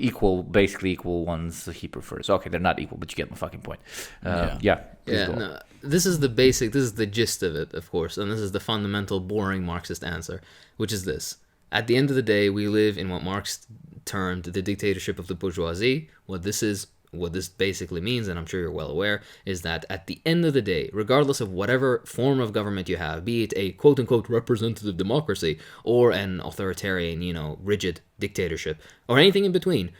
basically equal ones he prefers. Okay, they're not equal, but you get my fucking point. Yeah. No, this is the gist of it, of course, and this is the fundamental, boring Marxist answer, which is this. At the end of the day, we live in what Marx termed the dictatorship of the bourgeoisie. What this basically means, and I'm sure you're well aware, is that at the end of the day, regardless of whatever form of government you have, be it a quote-unquote representative democracy or an authoritarian, rigid dictatorship, or anything in between,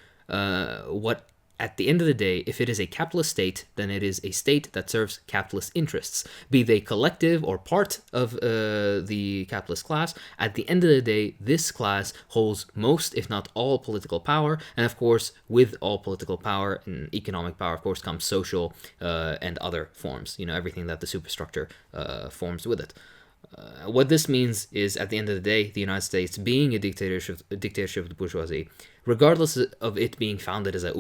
at the end of the day, if it is a capitalist state, then it is a state that serves capitalist interests, be they collective or part of the capitalist class. At the end of the day, this class holds most, if not all, political power. And of course, with all political power and economic power, of course, comes social and other forms, everything that the superstructure forms with it. What this means is, at the end of the day, the United States being a dictatorship of the bourgeoisie, regardless of it being founded as a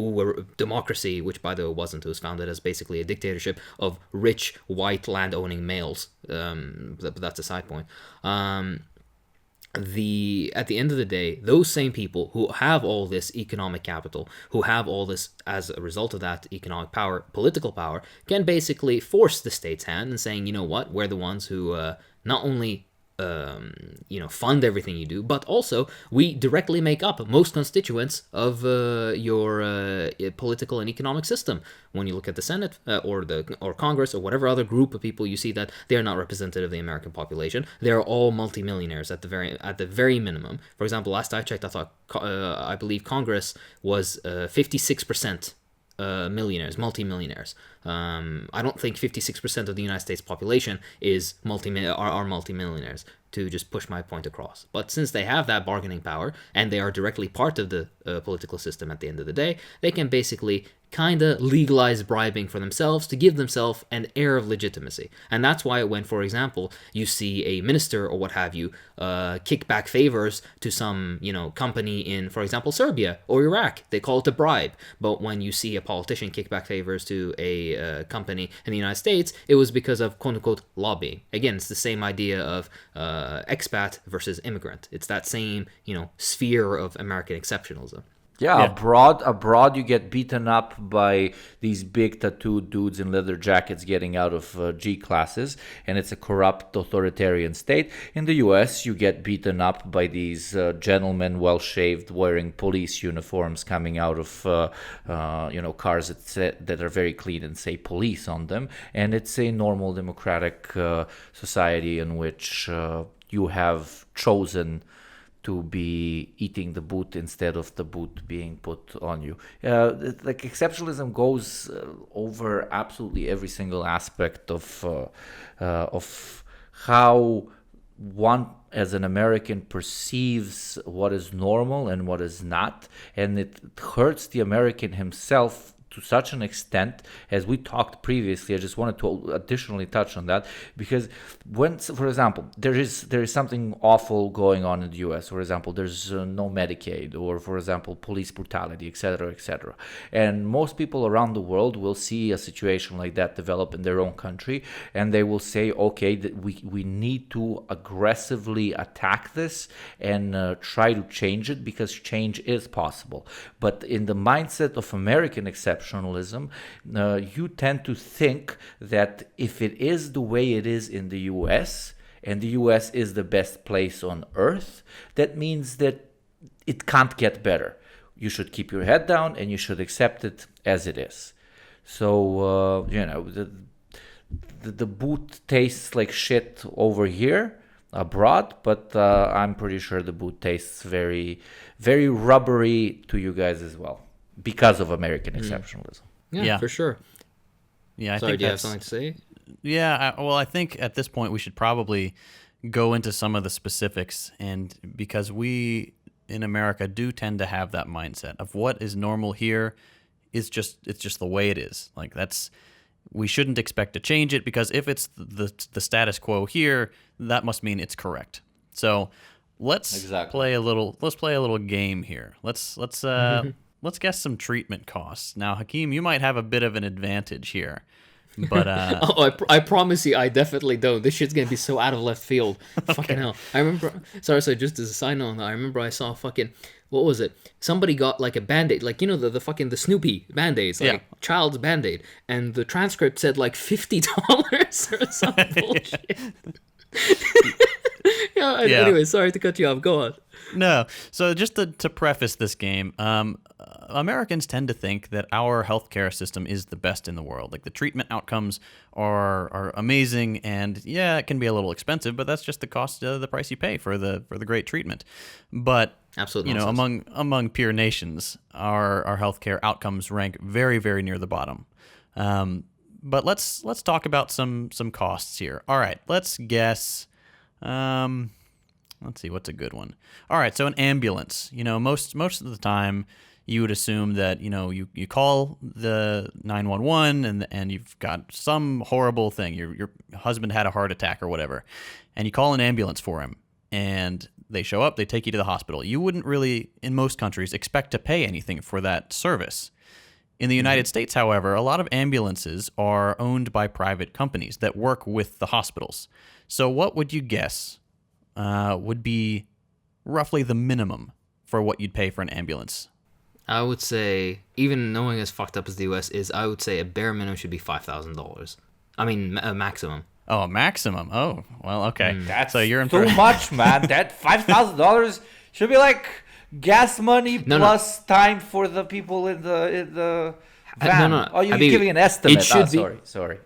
democracy, which by the way wasn't, it was founded as basically a dictatorship of rich, white, land-owning males, but that's a side point. At the end of the day, those same people who have all this economic capital, who have all this as a result of that economic power, political power, can basically force the state's hand and saying, you know what, we're the ones who not only fund everything you do, but also we directly make up most constituents of your political and economic system. When you look at the Senate or Congress or whatever other group of people, you see that they are not representative of the American population. They are all multimillionaires at the very minimum. For example, last I checked, I believe Congress was 56%. Millionaires, multimillionaires. I don't think 56% of the United States population are multimillionaires, to just push my point across. But since they have that bargaining power and they are directly part of the political system at the end of the day, they can basically kind of legalize bribing for themselves to give themselves an air of legitimacy. And that's why when, for example, you see a minister or what have you kick back favors to some, company in, for example, Serbia or Iraq, they call it a bribe. But when you see a politician kick back favors to a company in the United States, it was because of quote-unquote lobbying. Again, it's the same idea of expat versus immigrant. It's that same, sphere of American exceptionalism. Yeah, abroad you get beaten up by these big tattooed dudes in leather jackets getting out of G classes, and it's a corrupt authoritarian state. In the US, you get beaten up by these gentlemen, well-shaved, wearing police uniforms coming out of cars that are very clean and say police on them, and it's a normal democratic society in which you have chosen to be eating the boot instead of the boot being put on you. Like exceptionalism goes over absolutely every single aspect of how one as an American perceives what is normal and what is not, and it hurts the American himself to such an extent, as we talked previously. I just wanted to additionally touch on that, because when, for example, there is something awful going on in the U.S. For example, there's no Medicaid, or for example, police brutality, etc., etc. And most people around the world will see a situation like that develop in their own country, and they will say, okay, that we need to aggressively attack this and try to change it, because change is possible. But in the mindset of American exceptionalism, you tend to think that if it is the way it is in the US, and the US is the best place on earth, that means that it can't get better. You should keep your head down and you should accept it as it is. So, the boot tastes like shit over here abroad, but I'm pretty sure the boot tastes very, very rubbery to you guys as well, because of American exceptionalism. Yeah, for sure. Yeah, I Sorry, think do you have something to say? Yeah, I think at this point we should probably go into some of the specifics, and because we in America do tend to have that mindset of what is normal here is it's just the way it is. Like, we shouldn't expect to change it, because if it's the status quo here, that must mean it's correct. So let's play a little game here. Let's guess some treatment costs. Now, Hakeem, you might have a bit of an advantage here, but I promise you, I definitely don't. This shit's gonna be so out of left field. Fucking hell. I remember. Sorry. Just as a side note, I remember I saw fucking. What was it? Somebody got like a Band-Aid, like, you know, the fucking the Snoopy Band-Aids, like child's Band-Aid, and the transcript said like $50 or some bullshit. Anyway, sorry to cut you off. Go on. No. So just to preface this game, Americans tend to think that our healthcare system is the best in the world. Like, the treatment outcomes are amazing, and yeah, it can be a little expensive, but that's just the cost, the price you pay for the great treatment. But absolutely, you know, among peer nations, our healthcare outcomes rank very, very near the bottom. But let's talk about some costs here. All right, let's guess. Let's see, what's a good one? All right, so an ambulance. You know, most of the time, you would assume that, you know, you call the 911 and you've got some horrible thing. Your husband had a heart attack or whatever, and you call an ambulance for him, and they show up, they take you to the hospital. You wouldn't really, in most countries, expect to pay anything for that service. In the United States, however, a lot of ambulances are owned by private companies that work with the hospitals. So what would you guess would be roughly the minimum for what you'd pay for an ambulance? I would say, even knowing as fucked up as the US is, I would say a bare minimum should be $5,000. I mean, a maximum. Oh, a maximum. Oh, well, okay. That's so you're in too much, man. That $5,000 should be like gas money plus time for the people in the van. No. Oh, you're giving an estimate. It should be, sorry.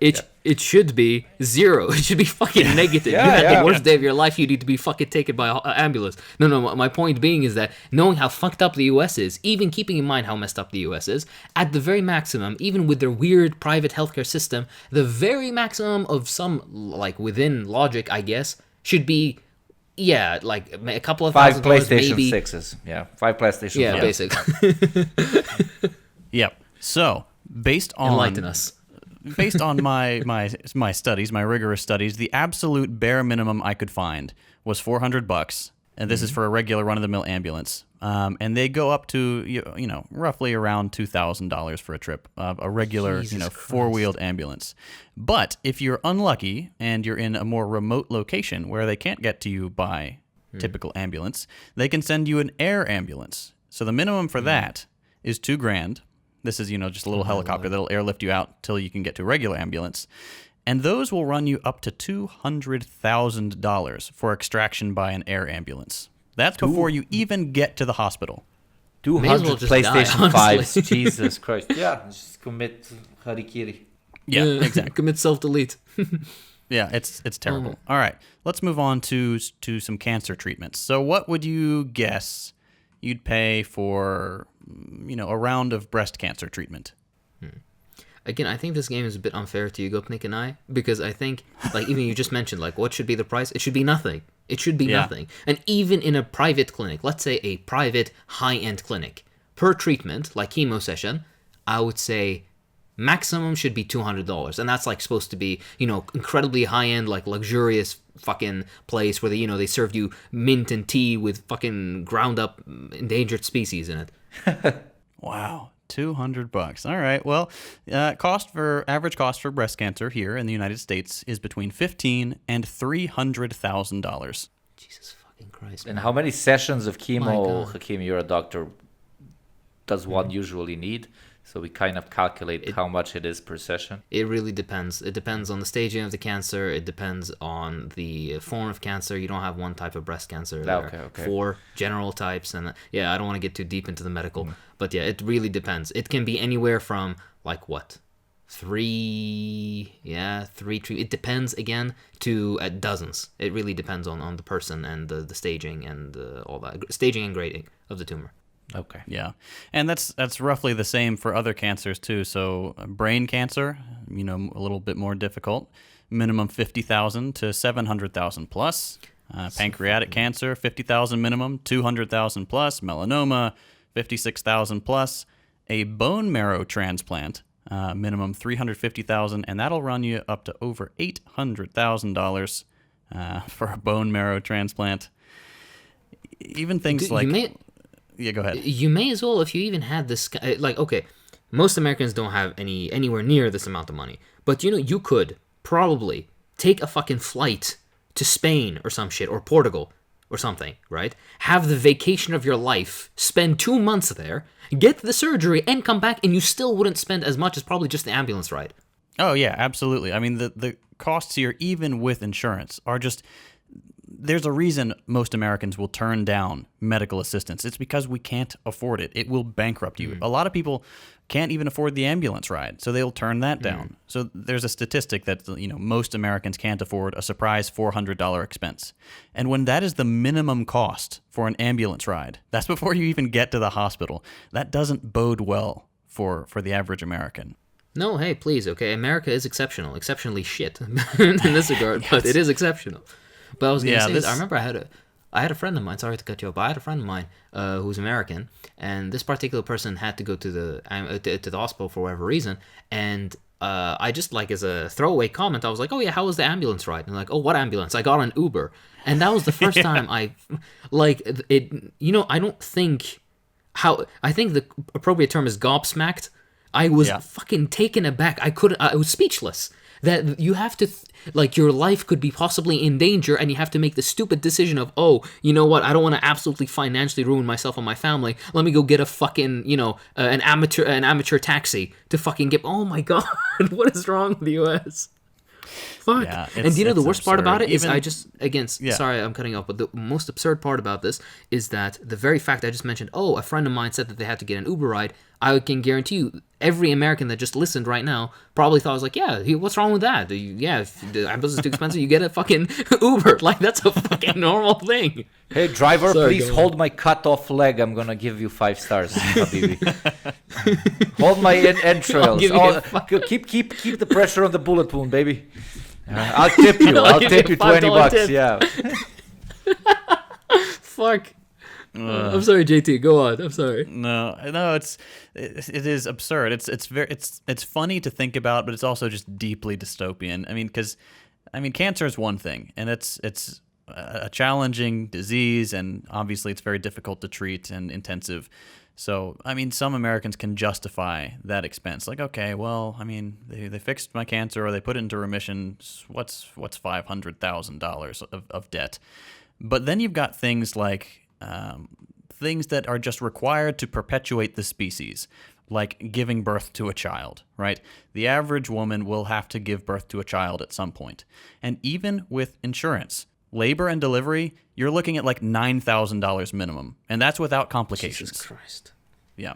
It should be zero. It should be fucking negative. You had the worst day of your life. You need to be fucking taken by an ambulance. No. My point being is that knowing how fucked up the US is, even keeping in mind how messed up the US is, at the very maximum, even with their weird private healthcare system, the very maximum of some, like, within logic, I guess, should be, like a couple of $1,000 PlayStation maybe. 6s. Yeah, 5 PlayStation 5s. Yeah, basically. Yep. So, based on Enlighten us. Based on my studies, my rigorous studies, the absolute bare minimum I could find was $400, and this is for a regular run-of-the-mill ambulance. And they go up to you know roughly around $2,000 for a trip, a regular four-wheeled ambulance. But if you're unlucky and you're in a more remote location where they can't get to you by typical ambulance, they can send you an air ambulance. So the minimum for that is $2,000. This is, just a little helicopter that'll airlift you out till you can get to a regular ambulance. And those will run you up to $200,000 for extraction by an air ambulance. That's before you even get to the hospital. 200 PlayStation 5s. Jesus Christ. Yeah, just commit harikiri. Yeah, exactly. Commit self-delete. Yeah, it's terrible. All right, let's move on to some cancer treatments. So what would you guess you'd pay for, a round of breast cancer treatment? Again, I think this game is a bit unfair to you, Gopnik and I, because I think, even you just mentioned, what should be the price? It should be nothing. It should be nothing. And even in a private clinic, let's say a private high-end clinic, per treatment, like chemo session, I would say maximum should be $200, and that's like supposed to be, incredibly high-end, like luxurious fucking place where they served you mint and tea with fucking ground up endangered species in it. Wow. $200. All right. Well, average cost for breast cancer here in the United States is between $15,000 and $300,000. Jesus fucking Christ. And Man. how many sessions of My chemo, God. Hakeem, you're a doctor, does one usually need? So we kind of calculate how much it is per session. It really depends. It depends on the staging of the cancer. It depends on the form of cancer. You don't have one type of breast cancer. There are Okay. 4 general types. And I don't want to get too deep into the medical. But yeah, it really depends. It can be anywhere from, like, what? 3 treatments. It depends, again, to dozens. It really depends on the person and the staging and all that. Staging and grading of the tumor. Okay. Yeah. And that's roughly the same for other cancers too. So brain cancer, a little bit more difficult. Minimum 50,000 to 700,000 plus. Pancreatic cancer, 50,000 minimum, 200,000 plus. Melanoma, 56,000 plus. A bone marrow transplant, minimum 350,000, and that'll run you up to over $800,000 for a bone marrow transplant. Even things Yeah, go ahead. You may as well, if you even had this, okay, most Americans don't have anywhere near this amount of money, but you could probably take a fucking flight to Spain or some shit, or Portugal or something, right? Have the vacation of your life, spend 2 months there, get the surgery, and come back, and you still wouldn't spend as much as probably just the ambulance ride. Oh yeah, absolutely. I mean, the costs here, even with insurance, are just... There's a reason most Americans will turn down medical assistance. It's because we can't afford it. It will bankrupt you. A lot of people can't even afford the ambulance ride, so they'll turn that down. So there's a statistic that most Americans can't afford a surprise $400 expense. And when that is the minimum cost for an ambulance ride, that's before you even get to the hospital. That doesn't bode well for the average American. No, hey, please, okay, America is exceptionally shit in this regard, but it is exceptional. But I was going to say, I remember I had a friend of mine, sorry to cut you off, but I had a friend of mine who's American, and this particular person had to go to the hospital for whatever reason, and I just, like, as a throwaway comment, I was like, oh yeah, how was the ambulance ride? And like, oh, what ambulance? I got an Uber. And that was the first time I don't think I think the appropriate term is gobsmacked. I was fucking taken aback. I was speechless. That you have to, your life could be possibly in danger, and you have to make the stupid decision of, oh, you know what, I don't want to absolutely financially ruin myself and my family. Let me go get a fucking, an amateur taxi to fucking get, oh my God, what is wrong with the U.S.? Fuck. Yeah, and do you know the worst part about it is sorry I'm cutting off, but the most absurd part about this is that the very fact I just mentioned, oh, a friend of mine said that they had to get an Uber ride, I can guarantee you every American that just listened right now probably thought, I was like, yeah, what's wrong with that? If the ambulance is too expensive, you get a fucking Uber. Like, that's a fucking normal thing. Hey, driver, please hold my cut off leg. I'm gonna give you 5 stars, habibi. Hold my entrails. Keep the pressure on the bullet wound, baby. I'll tip you. I'll tip you $20. Tip. Yeah. Fuck. I'm sorry, JT. Go on. I'm sorry. No. It is absurd. It's funny to think about, but it's also just deeply dystopian. I mean, cancer is one thing, and it's a challenging disease, and obviously it's very difficult to treat and intensive. So, I mean, some Americans can justify that expense. Like, okay, well, I mean, they fixed my cancer or they put it into remission. What's $500,000 of debt? But then you've got things like things that are just required to perpetuate the species, like giving birth to a child, right? The average woman will have to give birth to a child at some point. And even with insurance, labor and delivery, you're looking at like $9,000 minimum, and that's without complications. Jesus Christ. Yeah.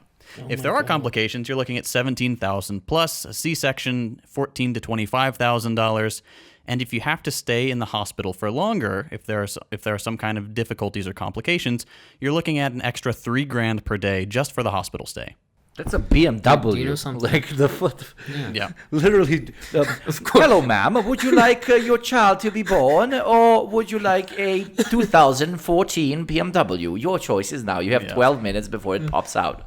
If there are complications, you're looking at $17,000 plus, a C-section, $14,000 to $25,000. And if you have to stay in the hospital for longer, if there are some kind of difficulties or complications, you're looking at an extra $3,000 per day just for the hospital stay. That's a BMW. Do you know something? Like the foot. Yeah. Literally. Hello, ma'am. Would you like your child to be born, or would you like a 2014 BMW? Your choice is now. You have 12 minutes before it pops out.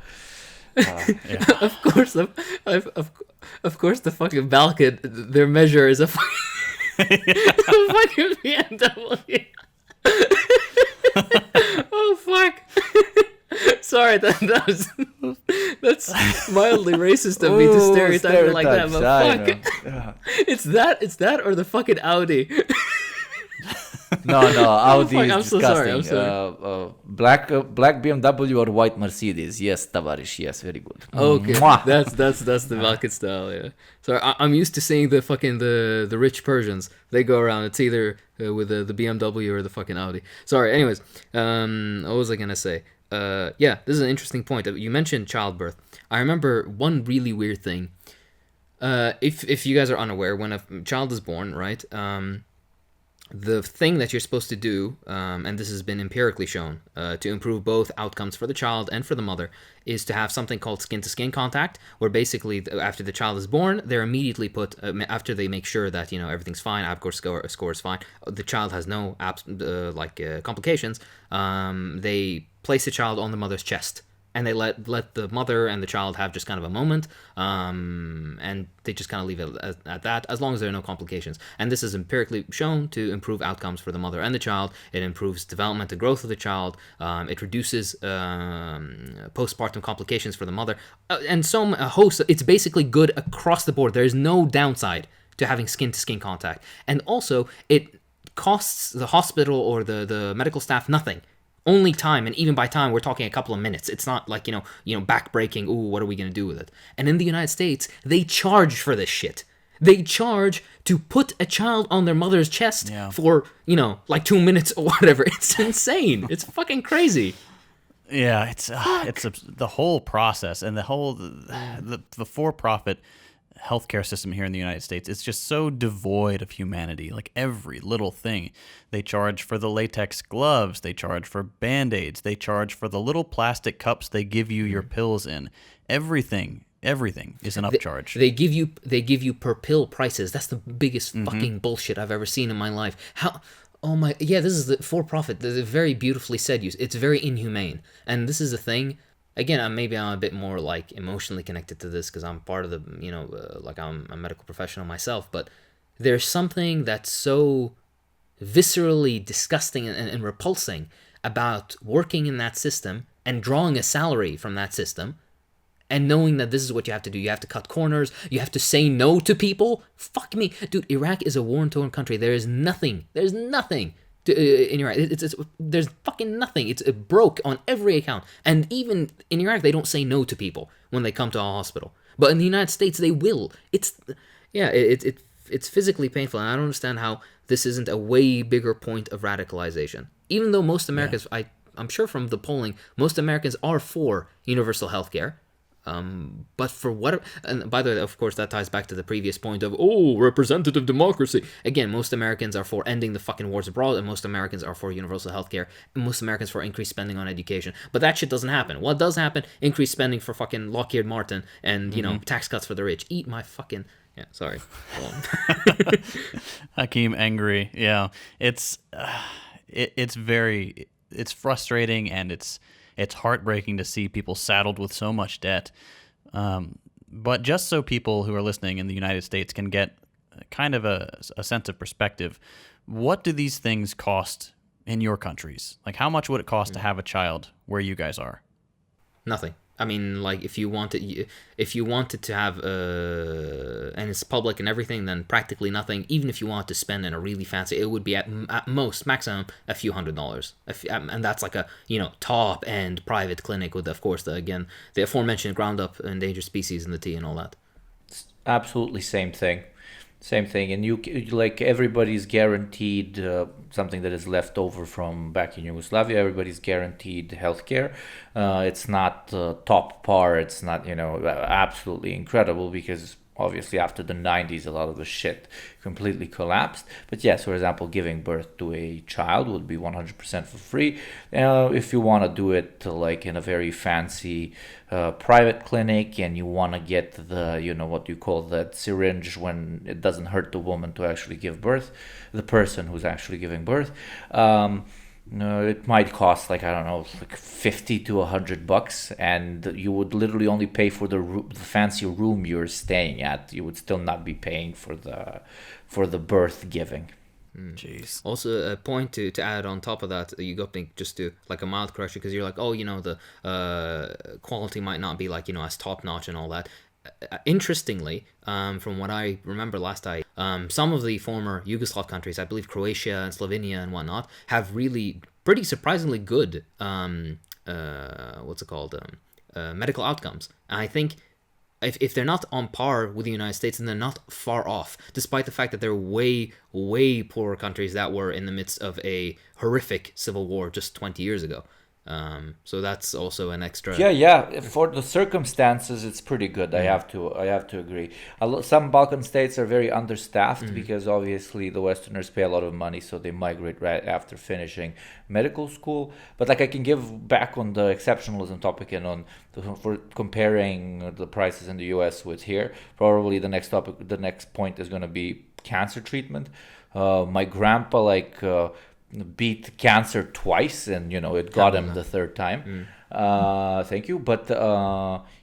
Of course, of course, the fucking Balkan, their measure is a fucking, a fucking BMW. Oh fuck! Sorry, that's mildly racist of me to stereotype it like that, but fuck, it's that or the fucking Audi. No, Audi I'm is so sorry, disgusting. I'm sorry. Black BMW or white Mercedes? Yes, tavarish. Yes, very good. Okay, Mwah. that's the Balkan style, yeah. So I'm used to seeing the fucking the rich Persians. They go around. It's either with the BMW or the fucking Audi. Sorry. Anyways, what was I gonna say? Yeah, this is an interesting point. You mentioned childbirth. I remember one really weird thing. If you guys are unaware, when a child is born, right? The thing that you're supposed to do, and this has been empirically shown, to improve both outcomes for the child and for the mother, is to have something called skin-to-skin contact, where basically after the child is born, they're immediately put, after they make sure that, you know, everything's fine, ABCOR score is fine, the child has no complications, they place the child on the mother's chest. And they let the mother and the child have just kind of a moment, and they just kind of leave it at that, as long as there are no complications. And this is empirically shown to improve outcomes for the mother and the child. It improves development and growth of the child. It reduces postpartum complications for the mother, and so a host. It's basically good across the board. There is no downside to having skin-to-skin contact, and also it costs the hospital or the medical staff nothing. Only time, and even by time, we're talking a couple of minutes. It's not like, you know, back-breaking, ooh, what are we going to do with it? And in the United States, they charge for this shit. They charge to put a child on their mother's chest for, you know, like 2 minutes or whatever. It's insane. It's fucking crazy. Yeah, it's the whole process and the whole the for-profit healthcare system here in the United States. It's just so devoid of humanity. Like every little thing, they charge for the latex gloves, they charge for Band-Aids, they charge for the little plastic cups they give you your pills in. Everything is an upcharge. They give you per pill prices. That's the biggest fucking bullshit I've ever seen in my life. How? Oh my, yeah, this is the for-profit. This is very beautifully said. It's very inhumane, and this is the thing. Again, maybe I'm a bit more like emotionally connected to this because I'm part of the, you know, like I'm a medical professional myself, but there's something that's so viscerally disgusting and repulsing about working in that system and drawing a salary from that system and knowing that this is what you have to do. You have to cut corners. You have to say no to people. Fuck me. Dude, Iraq is a war-torn country. There's nothing in Iraq. There's fucking nothing. It's broke on every account. And even in Iraq, they don't say no to people when they come to a hospital. But in the United States, they will. It's physically painful, and I don't understand how this isn't a way bigger point of radicalization. Even though most Americans, I'm sure from the polling, most Americans are for universal health care. But for what, and by the way, of course, that ties back to the previous point of, representative democracy. Again, most Americans are for ending the fucking wars abroad, and most Americans are for universal healthcare, and most Americans for increased spending on education. But that shit doesn't happen. What does happen? Increased spending for fucking Lockheed Martin and, you know, tax cuts for the rich. Eat my fucking, yeah, sorry. Hakeem angry. Yeah. It's frustrating, and it's heartbreaking to see people saddled with so much debt. But just so people who are listening in the United States can get kind of a sense of perspective, what do these things cost in your countries? Like, how much would it cost to have a child where you guys are? Nothing. I mean, like, if you wanted to have, and it's public and everything, then practically nothing. Even if you wanted to spend in a really fancy, it would be at most, maximum, a few $100s. And that's like a, you know, top-end private clinic with, of course, the aforementioned ground-up endangered species in the tea and all that. It's absolutely same thing. And you like, everybody's guaranteed something that is left over from back in Yugoslavia. Everybody's guaranteed healthcare. It's not top par. It's not, you know, absolutely incredible, because obviously after the 90s a lot of the shit completely collapsed. But yes, for example, giving birth to a child would be 100% for free. If you want to do it like in a very fancy private clinic, and you want to get the, you know, what you call that syringe when it doesn't hurt the woman to actually give birth, the person who's actually giving birth, No, it might cost like I don't know, like $50 to $100, and you would literally only pay for the fancy room you're staying at. You would still not be paying for the birth giving. Jeez. Also, a point to add on top of that, you got me just to like a mild correction, because you're like, oh, the quality might not be like, as top notch and all that. Interestingly, from what I remember last some of the former Yugoslav countries, I believe Croatia and Slovenia and whatnot, have really pretty surprisingly good medical outcomes. And I think if they're not on par with the United States, then they're not far off, despite the fact that they're way, way poorer countries that were in the midst of a horrific civil war just 20 years ago. So that's also an extra. Yeah. For the circumstances, it's pretty good. I have to agree. Some Balkan states are very understaffed because obviously the Westerners pay a lot of money, so they migrate right after finishing medical school. But like I can give back on the exceptionalism topic and for comparing the prices in the U.S. with here. Probably the next point is going to be cancer treatment. My grandpa beat cancer twice, and it got him the third time. Thank you. But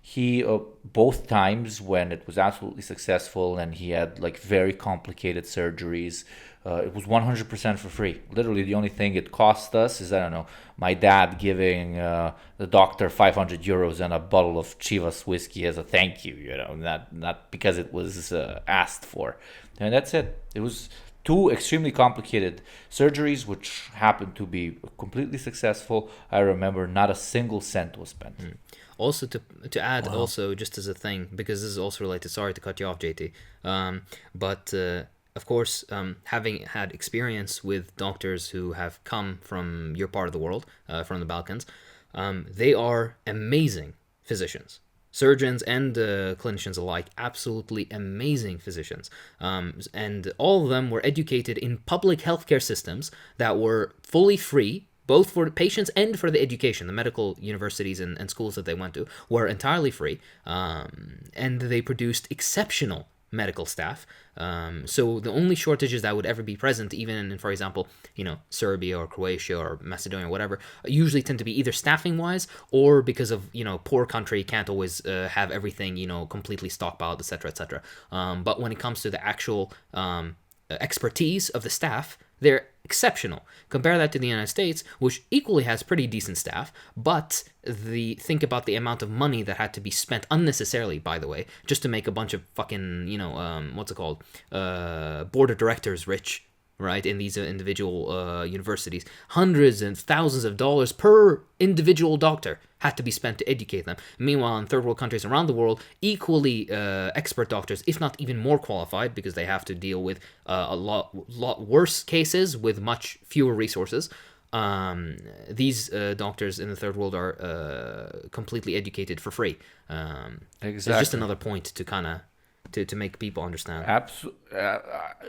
he both times when it was absolutely successful and he had like very complicated surgeries, it was 100% for free. Literally the only thing it cost us is, I don't know, my dad giving the doctor 500 euros and a bottle of Chivas whiskey as a thank you, not because it was asked for. And that's it. It was 2 extremely complicated surgeries, which happened to be completely successful. I remember not a single cent was spent. Also, to add, also just as a thing, because this is also related. Sorry to cut you off, JT. But of course, having had experience with doctors who have come from your part of the world, from the Balkans, they are amazing physicians. Surgeons and clinicians alike, absolutely amazing physicians. And all of them were educated in public healthcare systems that were fully free, both for the patients and for the education. The medical universities and schools that they went to were entirely free. And they produced exceptional medical staff. So the only shortages that would ever be present, even in, for example, Serbia or Croatia or Macedonia or whatever, usually tend to be either staffing wise or because of, poor country can't always have everything, completely stockpiled, etc., etc. But when it comes to the actual expertise of the staff, they're exceptional. Compare that to the United States, which equally has pretty decent staff, but think about the amount of money that had to be spent unnecessarily, by the way, just to make a bunch of fucking, board of directors rich, right, in these individual universities. Hundreds and thousands of dollars per individual doctor had to be spent to educate them. Meanwhile, in third world countries around the world, equally expert doctors, if not even more qualified, because they have to deal with a lot worse cases with much fewer resources. These doctors in the third world are completely educated for free. Exactly. So just another point to kind of to make people understand.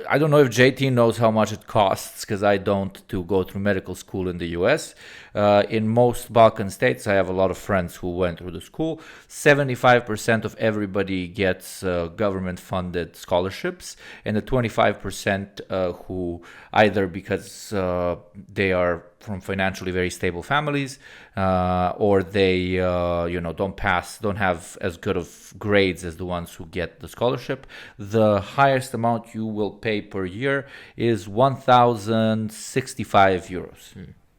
I don't know if JT knows how much it costs, because I don't, to go through medical school in the US. In most Balkan states, I have a lot of friends who went through the school. 75% of everybody gets government-funded scholarships, and the 25% who either because they are from financially very stable families, or they don't have as good of grades as the ones who get the scholarship. The highest amount you will pay per year is 1,065 euros.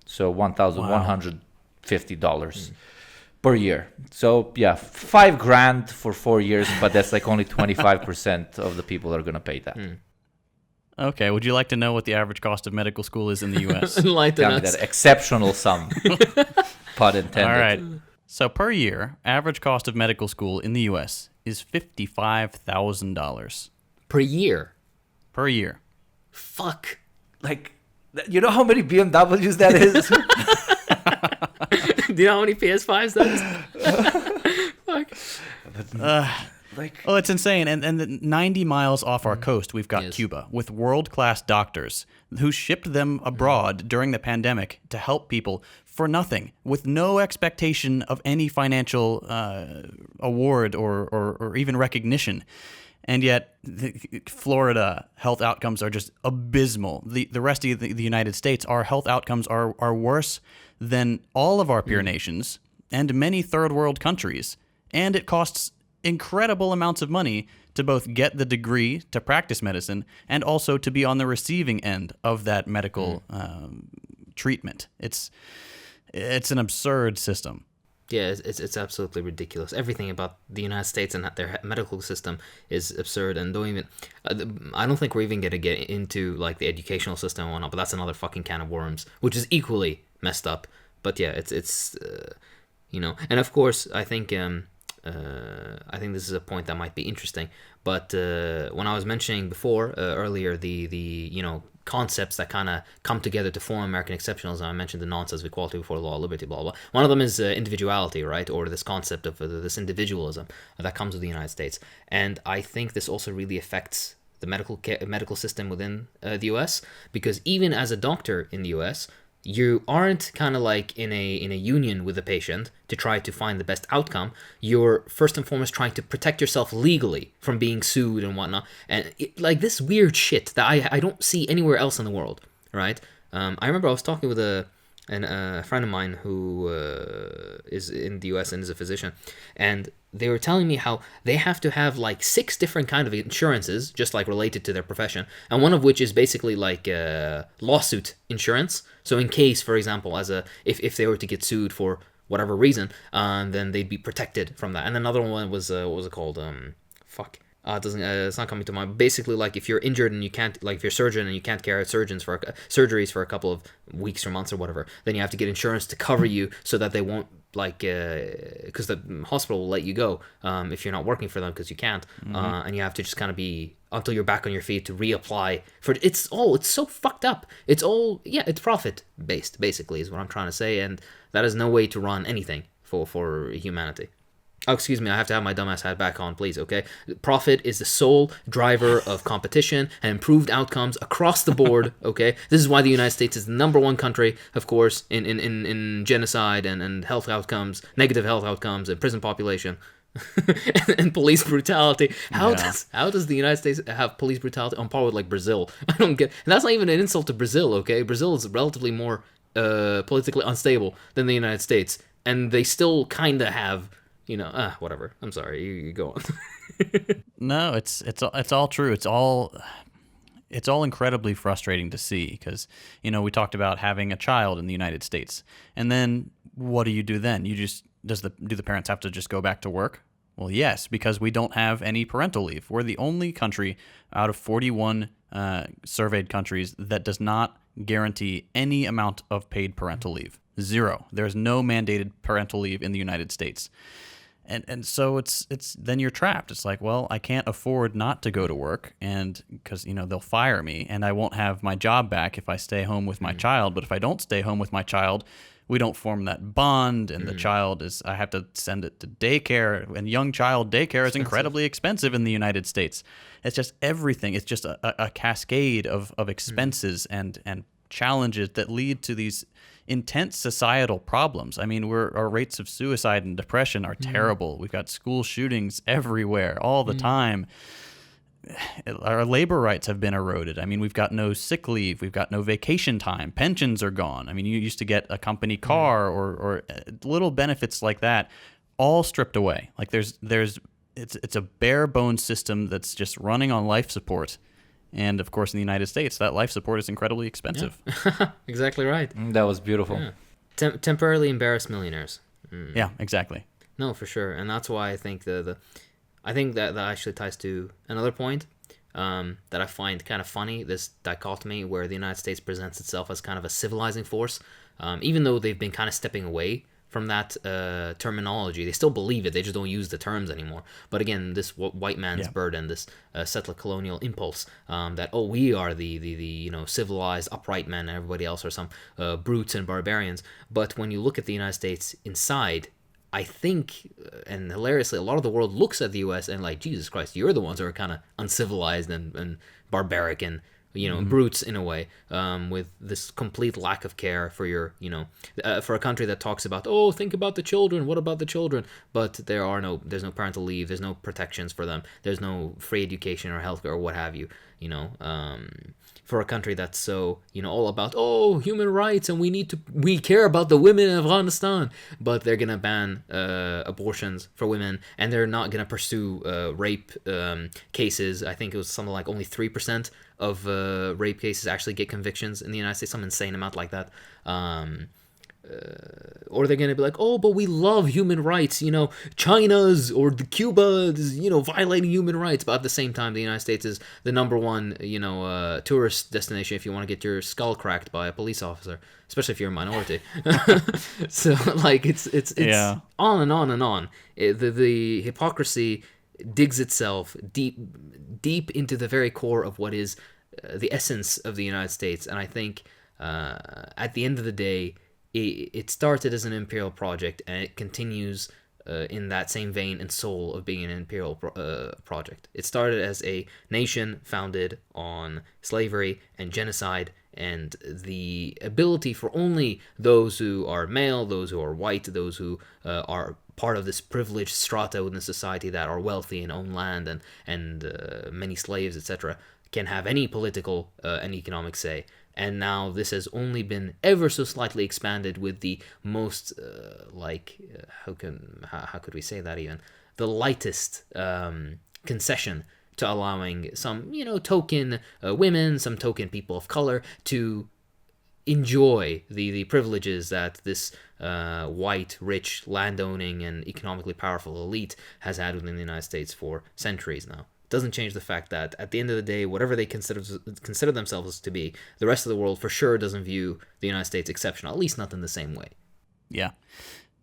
So $1,150 per year. So yeah, $5,000 for 4 years, but that's like only 25% of the people are going to pay that. Okay, would you like to know what the average cost of medical school is in the U.S.? That exceptional sum. Pun intended. All right. So per year, average cost of medical school in the U.S. is $55,000. Per year? Per year. Fuck. Like, you know how many BMWs that is? Do you know how many PS5s that is? Fuck. Oh, it's insane. And 90 miles off our coast, we've got Cuba with world-class doctors who shipped them abroad during the pandemic to help people for nothing, with no expectation of any financial award or even recognition. And yet, Florida health outcomes are just abysmal. The rest of the United States, our health outcomes are worse than all of our peer nations and many third world countries. And it costs incredible amounts of money to both get the degree to practice medicine and also to be on the receiving end of that medical treatment. It's an absurd system. Yeah, it's absolutely ridiculous. Everything about the United States and their medical system is absurd, and I don't think we're even gonna get into like the educational system and whatnot. But that's another fucking can of worms, which is equally messed up. But yeah, it's and of course I think this is a point that might be interesting. But when I was mentioning before earlier the concepts that kind of come together to form American exceptionalism, I mentioned the nonsense of equality before the law, liberty, blah, blah. One of them is individuality, right? Or this concept of this individualism that comes with the United States. And I think this also really affects the medical system within the U.S. because even as a doctor in the U.S., you aren't kind of like in a union with the patient to try to find the best outcome. You're first and foremost trying to protect yourself legally from being sued and whatnot. And like this weird shit that I don't see anywhere else in the world, right? I remember I was talking with a friend of mine who is in the U.S. and is a physician, and they were telling me how they have to have like 6 different kind of insurances, just like related to their profession, and one of which is basically like lawsuit insurance. So in case, for example, if they were to get sued for whatever reason, then they'd be protected from that. And another one was what was it called? It's not coming to mind. Basically, like if you're injured and you can't, like if you're a surgeon and you can't carry out surgeries for a couple of weeks or months or whatever, then you have to get insurance to cover you so that they won't because the hospital will let you go if you're not working for them because you can't, and you have to just kind of be until you're back on your feet to reapply for it. It's so fucked up. It's profit based basically is what I'm trying to say, and that is no way to run anything for humanity. Oh, excuse me, I have to have my dumbass hat back on, please, okay? Profit is the sole driver of competition and improved outcomes across the board, okay? This is why the United States is the number one country, of course, in genocide and health outcomes, negative health outcomes, and prison population, and police brutality. How does the United States have police brutality on par with, like, Brazil? I don't get... And that's not even an insult to Brazil, okay? Brazil is relatively more politically unstable than the United States, and they still kind of have... whatever. I'm sorry. You go on. No, it's all true. It's all incredibly frustrating to see because we talked about having a child in the United States, and then what do you do then? Do the parents have to just go back to work? Well, yes, because we don't have any parental leave. We're the only country out of 41 surveyed countries that does not guarantee any amount of paid parental leave. 0. There's no mandated parental leave in the United States. And so it's then you're trapped. It's like, well, I can't afford not to go to work, and because they'll fire me, and I won't have my job back if I stay home with my child. But if I don't stay home with my child, we don't form that bond, and the child I have to send it to daycare, and young child daycare is incredibly expensive in the United States. It's just everything. It's just a cascade of expenses and challenges that lead to these intense societal problems. I mean, our rates of suicide and depression are terrible. We've got school shootings everywhere all the time. Our labor rights have been eroded. I mean, we've got no sick leave. We've got no vacation time. Pensions are gone. I mean, you used to get a company car or little benefits like that, all stripped away. Like it's a bare bones system that's just running on life support. And of course, in the United States, that life support is incredibly expensive. Yeah. Exactly right. That was beautiful. Yeah. Temporarily embarrassed millionaires. Yeah, exactly. No, for sure. And that's why I think I think that actually ties to another point that I find kind of funny, this dichotomy where the United States presents itself as kind of a civilizing force, even though they've been kind of stepping away from that terminology. They still believe it, they just don't use the terms anymore. But again, this white man's burden, this settler colonial impulse, that we are the civilized upright men and everybody else are some brutes and barbarians. But when you look at the United States inside, I think, and hilariously, a lot of the world looks at the U.S. and like, Jesus Christ, you're the ones who are kind of uncivilized and barbaric and brutes in a way, with this complete lack of care for your, for a country that talks about, oh, think about the children, what about the children? But there's no parental leave, there's no protections for them, there's no free education or healthcare or what have you, for a country that's so, all about, oh, human rights, and we care about the women in Afghanistan, but they're gonna ban abortions for women, and they're not gonna pursue rape cases. I think it was something like only 3% of rape cases actually get convictions in the United States, some insane amount like that. Or they're going to be like, oh, but we love human rights, China's or the Cuba's, violating human rights. But at the same time, the United States is the number one, tourist destination if you want to get your skull cracked by a police officer, especially if you're a minority. So, like, it's on and on and on. The hypocrisy digs itself deep into the very core of what is the essence of the United States. And I think at the end of the day, it started as an imperial project, and it continues in that same vein and soul of being an imperial project. It started as a nation founded on slavery and genocide, and the ability for only those who are male, those who are white, those who are part of this privileged strata within society that are wealthy and own land and many slaves, etc., can have any political and economic say. And now this has only been ever so slightly expanded with the most, how could we say that even? The lightest concession to allowing some, token women, some token people of color to enjoy the privileges that this white, rich, landowning, and economically powerful elite has had within the United States for centuries now. Doesn't change the fact that at the end of the day, whatever they consider themselves to be, the rest of the world for sure doesn't view the United States exceptional, at least not in the same way. Yeah,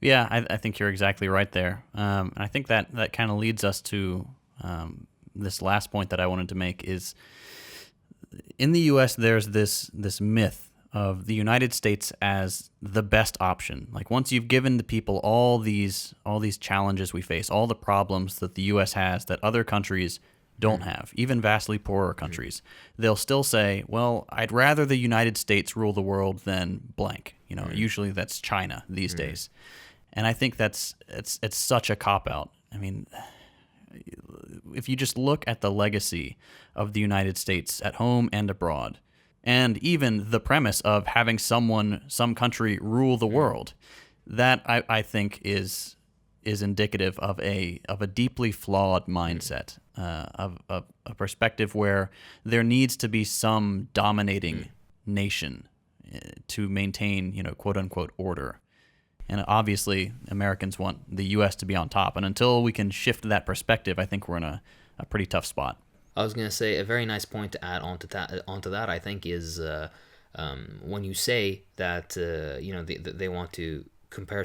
I think you're exactly right there. And I think that kind of leads us to this last point that I wanted to make is, in the U.S. there's this myth of the United States as the best option. Like, once you've given the people all these challenges we face, all the problems that the U.S. has that other countries don't have, even vastly poorer countries, they'll still say, well, I'd rather the United States rule the world than blank. Usually that's China these days. And I think it's such a cop-out. I mean, if you just look at the legacy of the United States at home and abroad, and even the premise of having some country rule the world, that I think is indicative of a deeply flawed mindset, of a perspective where there needs to be some dominating nation to maintain, quote unquote, order. And obviously, Americans want the U.S. to be on top. And until we can shift that perspective, I think we're in a pretty tough spot. I was going to say a very nice point to add onto that, I think, is when you say that, they want to compare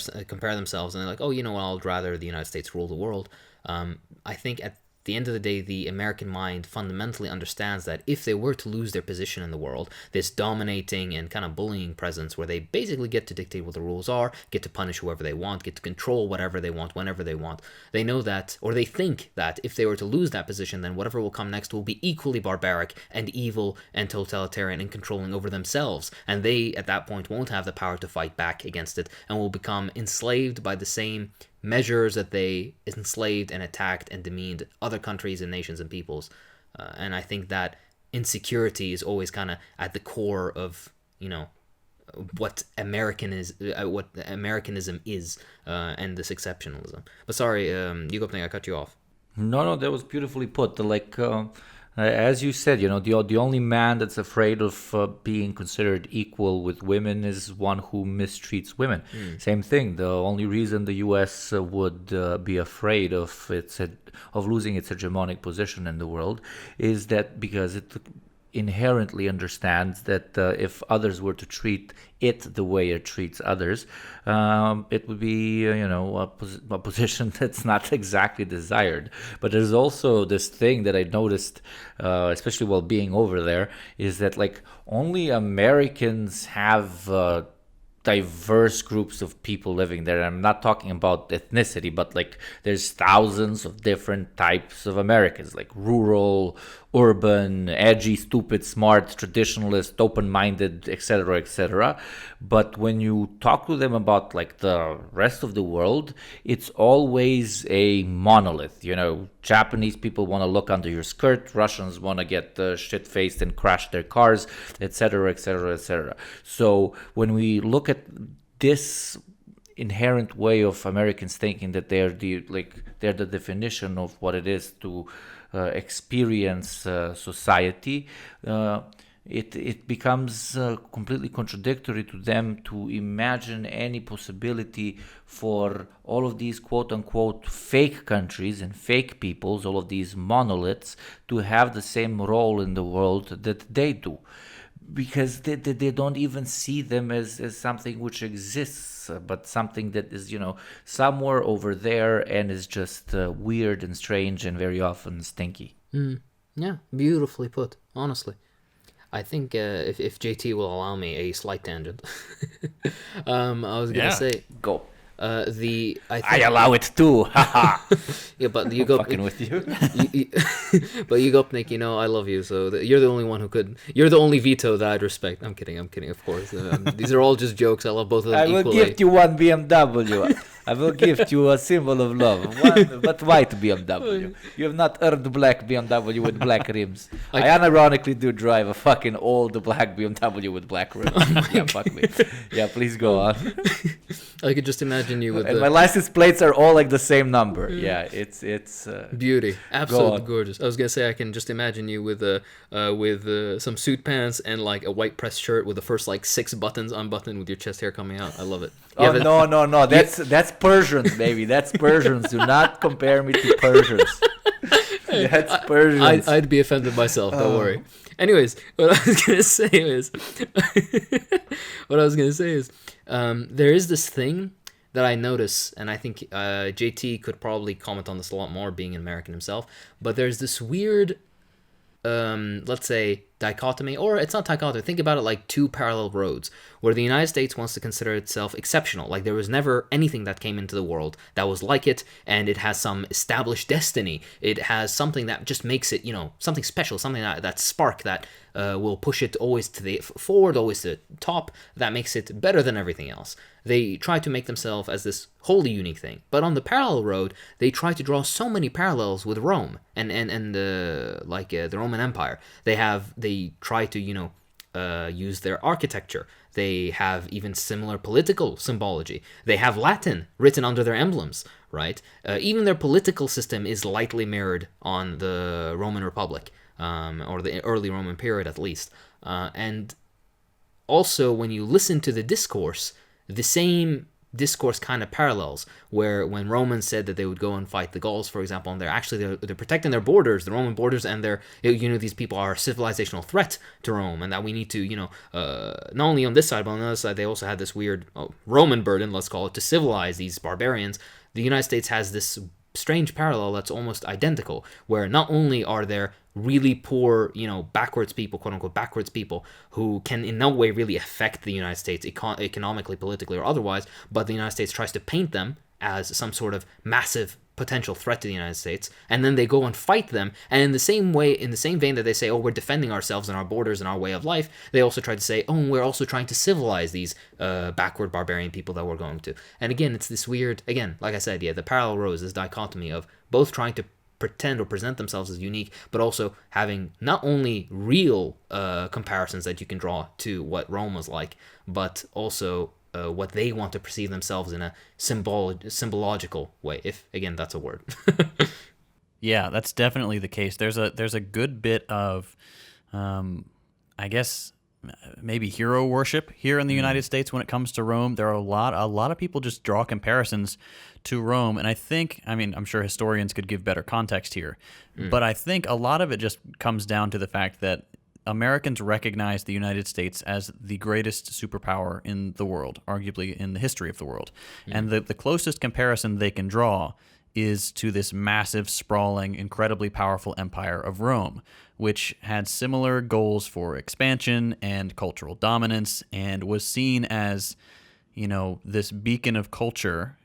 themselves, and they're like, oh, I'd rather the United States rule the world. I think at the end of the day, the American mind fundamentally understands that if they were to lose their position in the world, this dominating and kind of bullying presence where they basically get to dictate what the rules are, get to punish whoever they want, get to control whatever they want, whenever they want, they know that, or they think that if they were to lose that position, then whatever will come next will be equally barbaric and evil and totalitarian and controlling over themselves. And they, at that point, won't have the power to fight back against it and will become enslaved by the same measures that they enslaved and attacked and demeaned other countries and nations and peoples. And I think that insecurity is always kind of at the core of, what what Americanism is, and this exceptionalism. But sorry, Yugopnik, I cut you off. No, that was beautifully put. As you said, the only man that's afraid of being considered equal with women is one who mistreats women. Same thing. The only reason the U.S. would be afraid of losing its hegemonic position in the world is that because it inherently understands that if others were to treat it the way it treats others, it would be a position that's not exactly desired. But there's also this thing that I noticed, especially while being over there, is that only Americans have diverse groups of people living there. I'm not talking about ethnicity, but like there's thousands of different types of Americans, like rural, urban, edgy, stupid, smart, traditionalist, open-minded, etc., etc. But when you talk to them about like the rest of the world, it's always a monolith. You know, Japanese people want to look under your skirt, Russians want to get shit-faced and crash their cars, etc., etc., etc. So when we look at this inherent way of Americans thinking that they're the definition of what it is to experience society, it becomes completely contradictory to them to imagine any possibility for all of these quote-unquote fake countries and fake peoples, all of these monoliths, to have the same role in the world that they do. Because they don't even see them as something which exists, but something that is, you know, somewhere over there and is just weird and strange and very often stinky. Yeah, beautifully put, honestly. I think if JT will allow me a slight tangent, I was gonna say Go. I allow it too. Haha. Yeah, but you go Fucking with you. but you go, Nick. You know I love you, so you're the only one who could. You're the only veto that I'd respect. I'm kidding. Of course. These are all just jokes. I love both of them I will equally. gift you one BMW. I will gift you a symbol of love, but white BMW. You have not earned black BMW with black rims. I unironically do drive a fucking old black BMW with black rims. Yeah, fuck me. Yeah, please go on. I could just imagine you with And my license plates are all like the same number. Yeah, it's beauty, absolutely gorgeous. I was gonna say I can just imagine you with some suit pants and like a white pressed shirt with the first like 6 buttons unbuttoned with your chest hair coming out. I love it. Oh no! That's Persians, baby. That's Persians. Do not compare me to Persians. That's Persians. I'd be offended myself. Don't worry. Anyways, what I was gonna say is, there is this thing that I notice, and I think JT could probably comment on this a lot more, being an American himself. But there's this weird, let's say, dichotomy, or it's not dichotomy. Think about it like 2 parallel roads, where the United States wants to consider itself exceptional, like there was never anything that came into the world that was like it, and it has some established destiny. It has something that just makes it, you know, something special, something that spark that will push it always to the forward, always to the top, that makes it better than everything else. They try to make themselves as this wholly unique thing. But on the parallel road, they try to draw so many parallels with Rome and the Roman Empire. They try to, you know, use their architecture. They have even similar political symbology. They have Latin written under their emblems, right? Even their political system is lightly mirrored on the Roman Republic, or the early Roman period at least. And also, when you listen to the discourse, the same discourse kind of parallels, where when Romans said that they would go and fight the Gauls, for example, and they're protecting their borders, the Roman borders, and these people are a civilizational threat to Rome, and that we need to, not only on this side, but on the other side, they also had this weird Roman burden, let's call it, to civilize these barbarians. The United States has this strange parallel that's almost identical, where not only are there really poor, backwards people, quote unquote backwards people, who can in no way really affect the United States economically, politically, or otherwise, but the United States tries to paint them as some sort of massive potential threat to the United States, and then they go and fight them, and in the same vein that they say, oh, we're defending ourselves and our borders and our way of life, they also try to say, oh, we're also trying to civilize these backward barbarian people that we're going to. And again, it's this weird, like I said, the parallel rows, this dichotomy of both trying to pretend or present themselves as unique, but also having not only real comparisons that you can draw to what Rome was like, but also what they want to perceive themselves in a symbological way, if again that's a word. Yeah, that's definitely the case. There's a good bit of I guess maybe hero worship here in the United States when it comes to Rome. There are a lot of people just draw comparisons to Rome, and I'm sure historians could give better context here, but I think a lot of it just comes down to the fact that Americans recognize the United States as the greatest superpower in the world, arguably in the history of the world. And the closest comparison they can draw is to this massive, sprawling, incredibly powerful empire of Rome, which had similar goals for expansion and cultural dominance and was seen as this beacon of culture,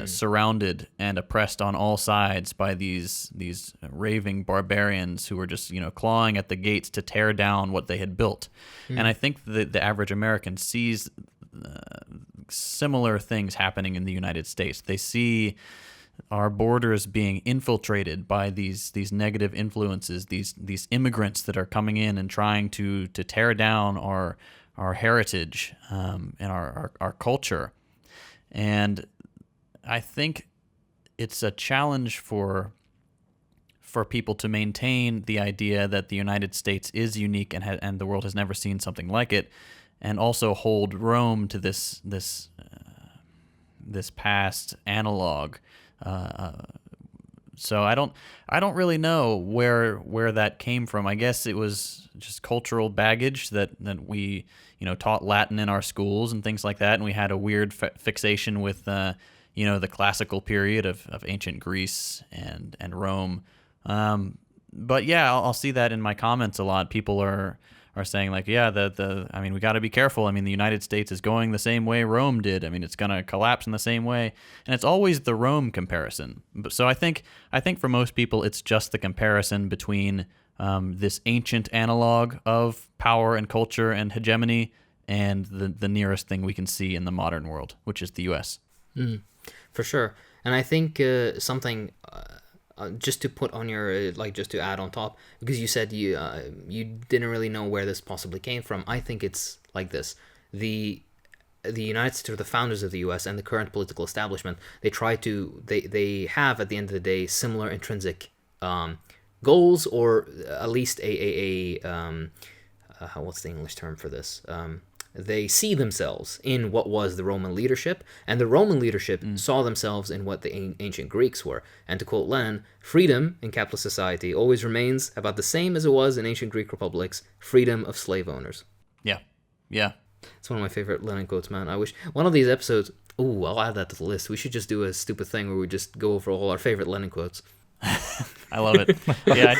surrounded and oppressed on all sides by these raving barbarians who were just clawing at the gates to tear down what they had built. And I think the average American sees similar things happening in the United States. They see our borders being infiltrated by these negative influences, these immigrants that are coming in and trying to tear down our heritage and our culture. And I think it's a challenge for people to maintain the idea that the United States is unique and the world has never seen something like it, and also hold Rome to this past analog. So I don't really know where that came from. I guess it was just cultural baggage that we taught Latin in our schools and things like that, and we had a weird fixation with the classical period of ancient Greece and Rome. But yeah, I'll see that in my comments a lot. People are saying like, yeah, we got to be careful. I mean, the United States is going the same way Rome did. I mean, it's going to collapse in the same way. And it's always the Rome comparison. So I think for most people, it's just the comparison between this ancient analog of power and culture and hegemony and the nearest thing we can see in the modern world, which is the U.S. For sure. And I think something... just to put on your just to add on top, because you said you didn't really know where this possibly came from. I think it's like this: the United States, or the founders of the U.S. and the current political establishment, they have at the end of the day similar intrinsic goals, or at least what's the English term for this? They see themselves in what was the Roman leadership, and the Roman leadership saw themselves in what the ancient Greeks were. And to quote Lenin, freedom in capitalist society always remains about the same as it was in ancient Greek republics, freedom of slave owners. Yeah. It's one of my favorite Lenin quotes, man. I wish one of these episodes, I'll add that to the list. We should just do a stupid thing where we just go over all our favorite Lenin quotes. I love it. Yeah,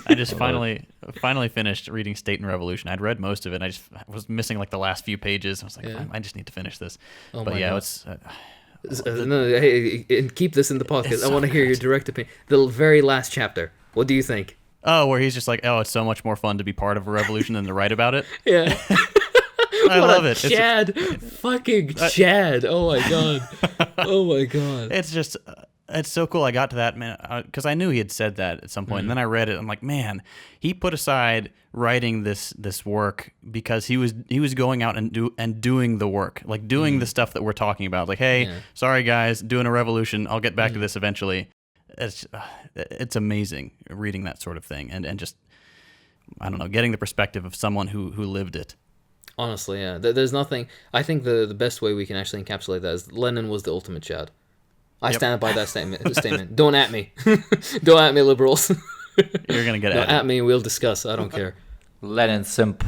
I just finally finished reading State and Revolution. I'd read most of it. I was missing like the last few pages. I was like, I just need to finish this. But yeah, it's hey, and keep this in the podcast. I want to hear your direct opinion. The very last chapter. What do you think? Oh, where he's just like, it's so much more fun to be part of a revolution than to write about it. Yeah. I love it. Chad, fucking Chad. Oh my god. Oh my god. It's just. It's so cool. I got to that, man, because I knew he had said that at some point. And then I read it. I'm like, man, he put aside writing this work because he was going out and doing the work, like doing the stuff that we're talking about. Like, hey, sorry guys, doing a revolution. I'll get back to this eventually. It's amazing reading that sort of thing and just, I don't know, getting the perspective of someone who lived it. Honestly, yeah. There's nothing. I think the best way we can actually encapsulate that is Lenin was the ultimate Chad. I stand by that statement. Don't at me. Don't at me, liberals. You're going to get at me and we'll discuss. I don't care. Lenin simp.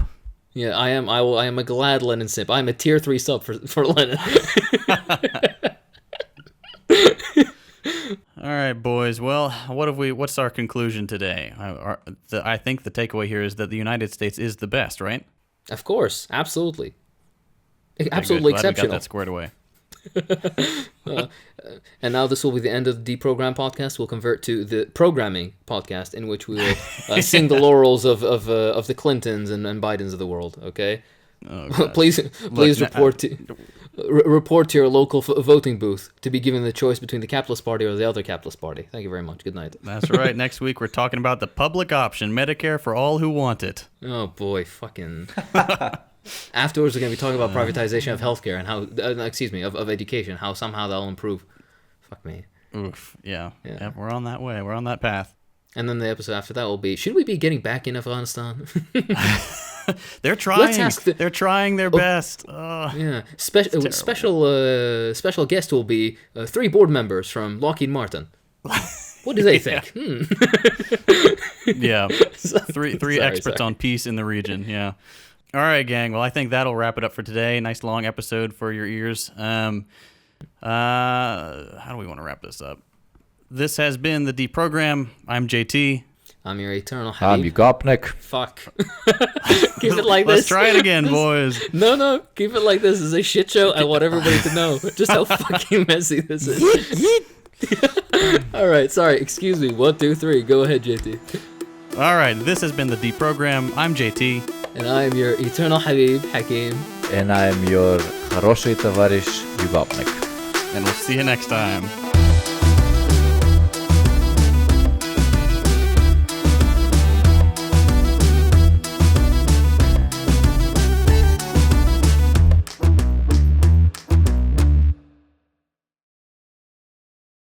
Yeah, I am a glad Lenin simp. I'm a tier 3 sub for Lenin. All right, boys. Well, what's our conclusion today? I think the takeaway here is that the United States is the best, right? Of course. Absolutely. Okay, absolutely good. Glad exceptional. We got that squared away. And now this will be the end of the Deprogram podcast. We'll convert to the programming podcast, in which we will sing the laurels of the Clintons and Bidens of the world. Okay, please report to your local voting booth to be given the choice between the Capitalist Party or the other Capitalist Party. Thank you very much. Good night. That's right. Next week we're talking about the public option, Medicare for all who want it. Oh boy, fucking. Afterwards, we're going to be talking about privatization of healthcare and how, of education, how somehow that'll improve. Fuck me. Oof. Yeah. We're on that way. We're on that path. And then the episode after that will be, should we be getting back in Afghanistan? They're trying. They're trying their best. Yeah. Special guest will be 3 board members from Lockheed Martin. What do they think? Yeah. Three experts on peace in the region. Yeah. All right, gang. Well, I think that'll wrap it up for today. Nice long episode for your ears. How do we want to wrap this up? This has been the Deprogram. I'm JT. I'm your eternal I'm Habib. Yugopnik. Fuck. Keep it like this. Let's try it again, boys. No, keep it like this. It's a shit show. I want everybody to know just how fucking messy this is. All right, sorry. Excuse me. 1, 2, 3. Go ahead, JT. All right, this has been the Deprogram. I'm JT. And I am your eternal Habib, Hakim. And I'm your хороший товарищ Yugopnik. And we'll see you next time.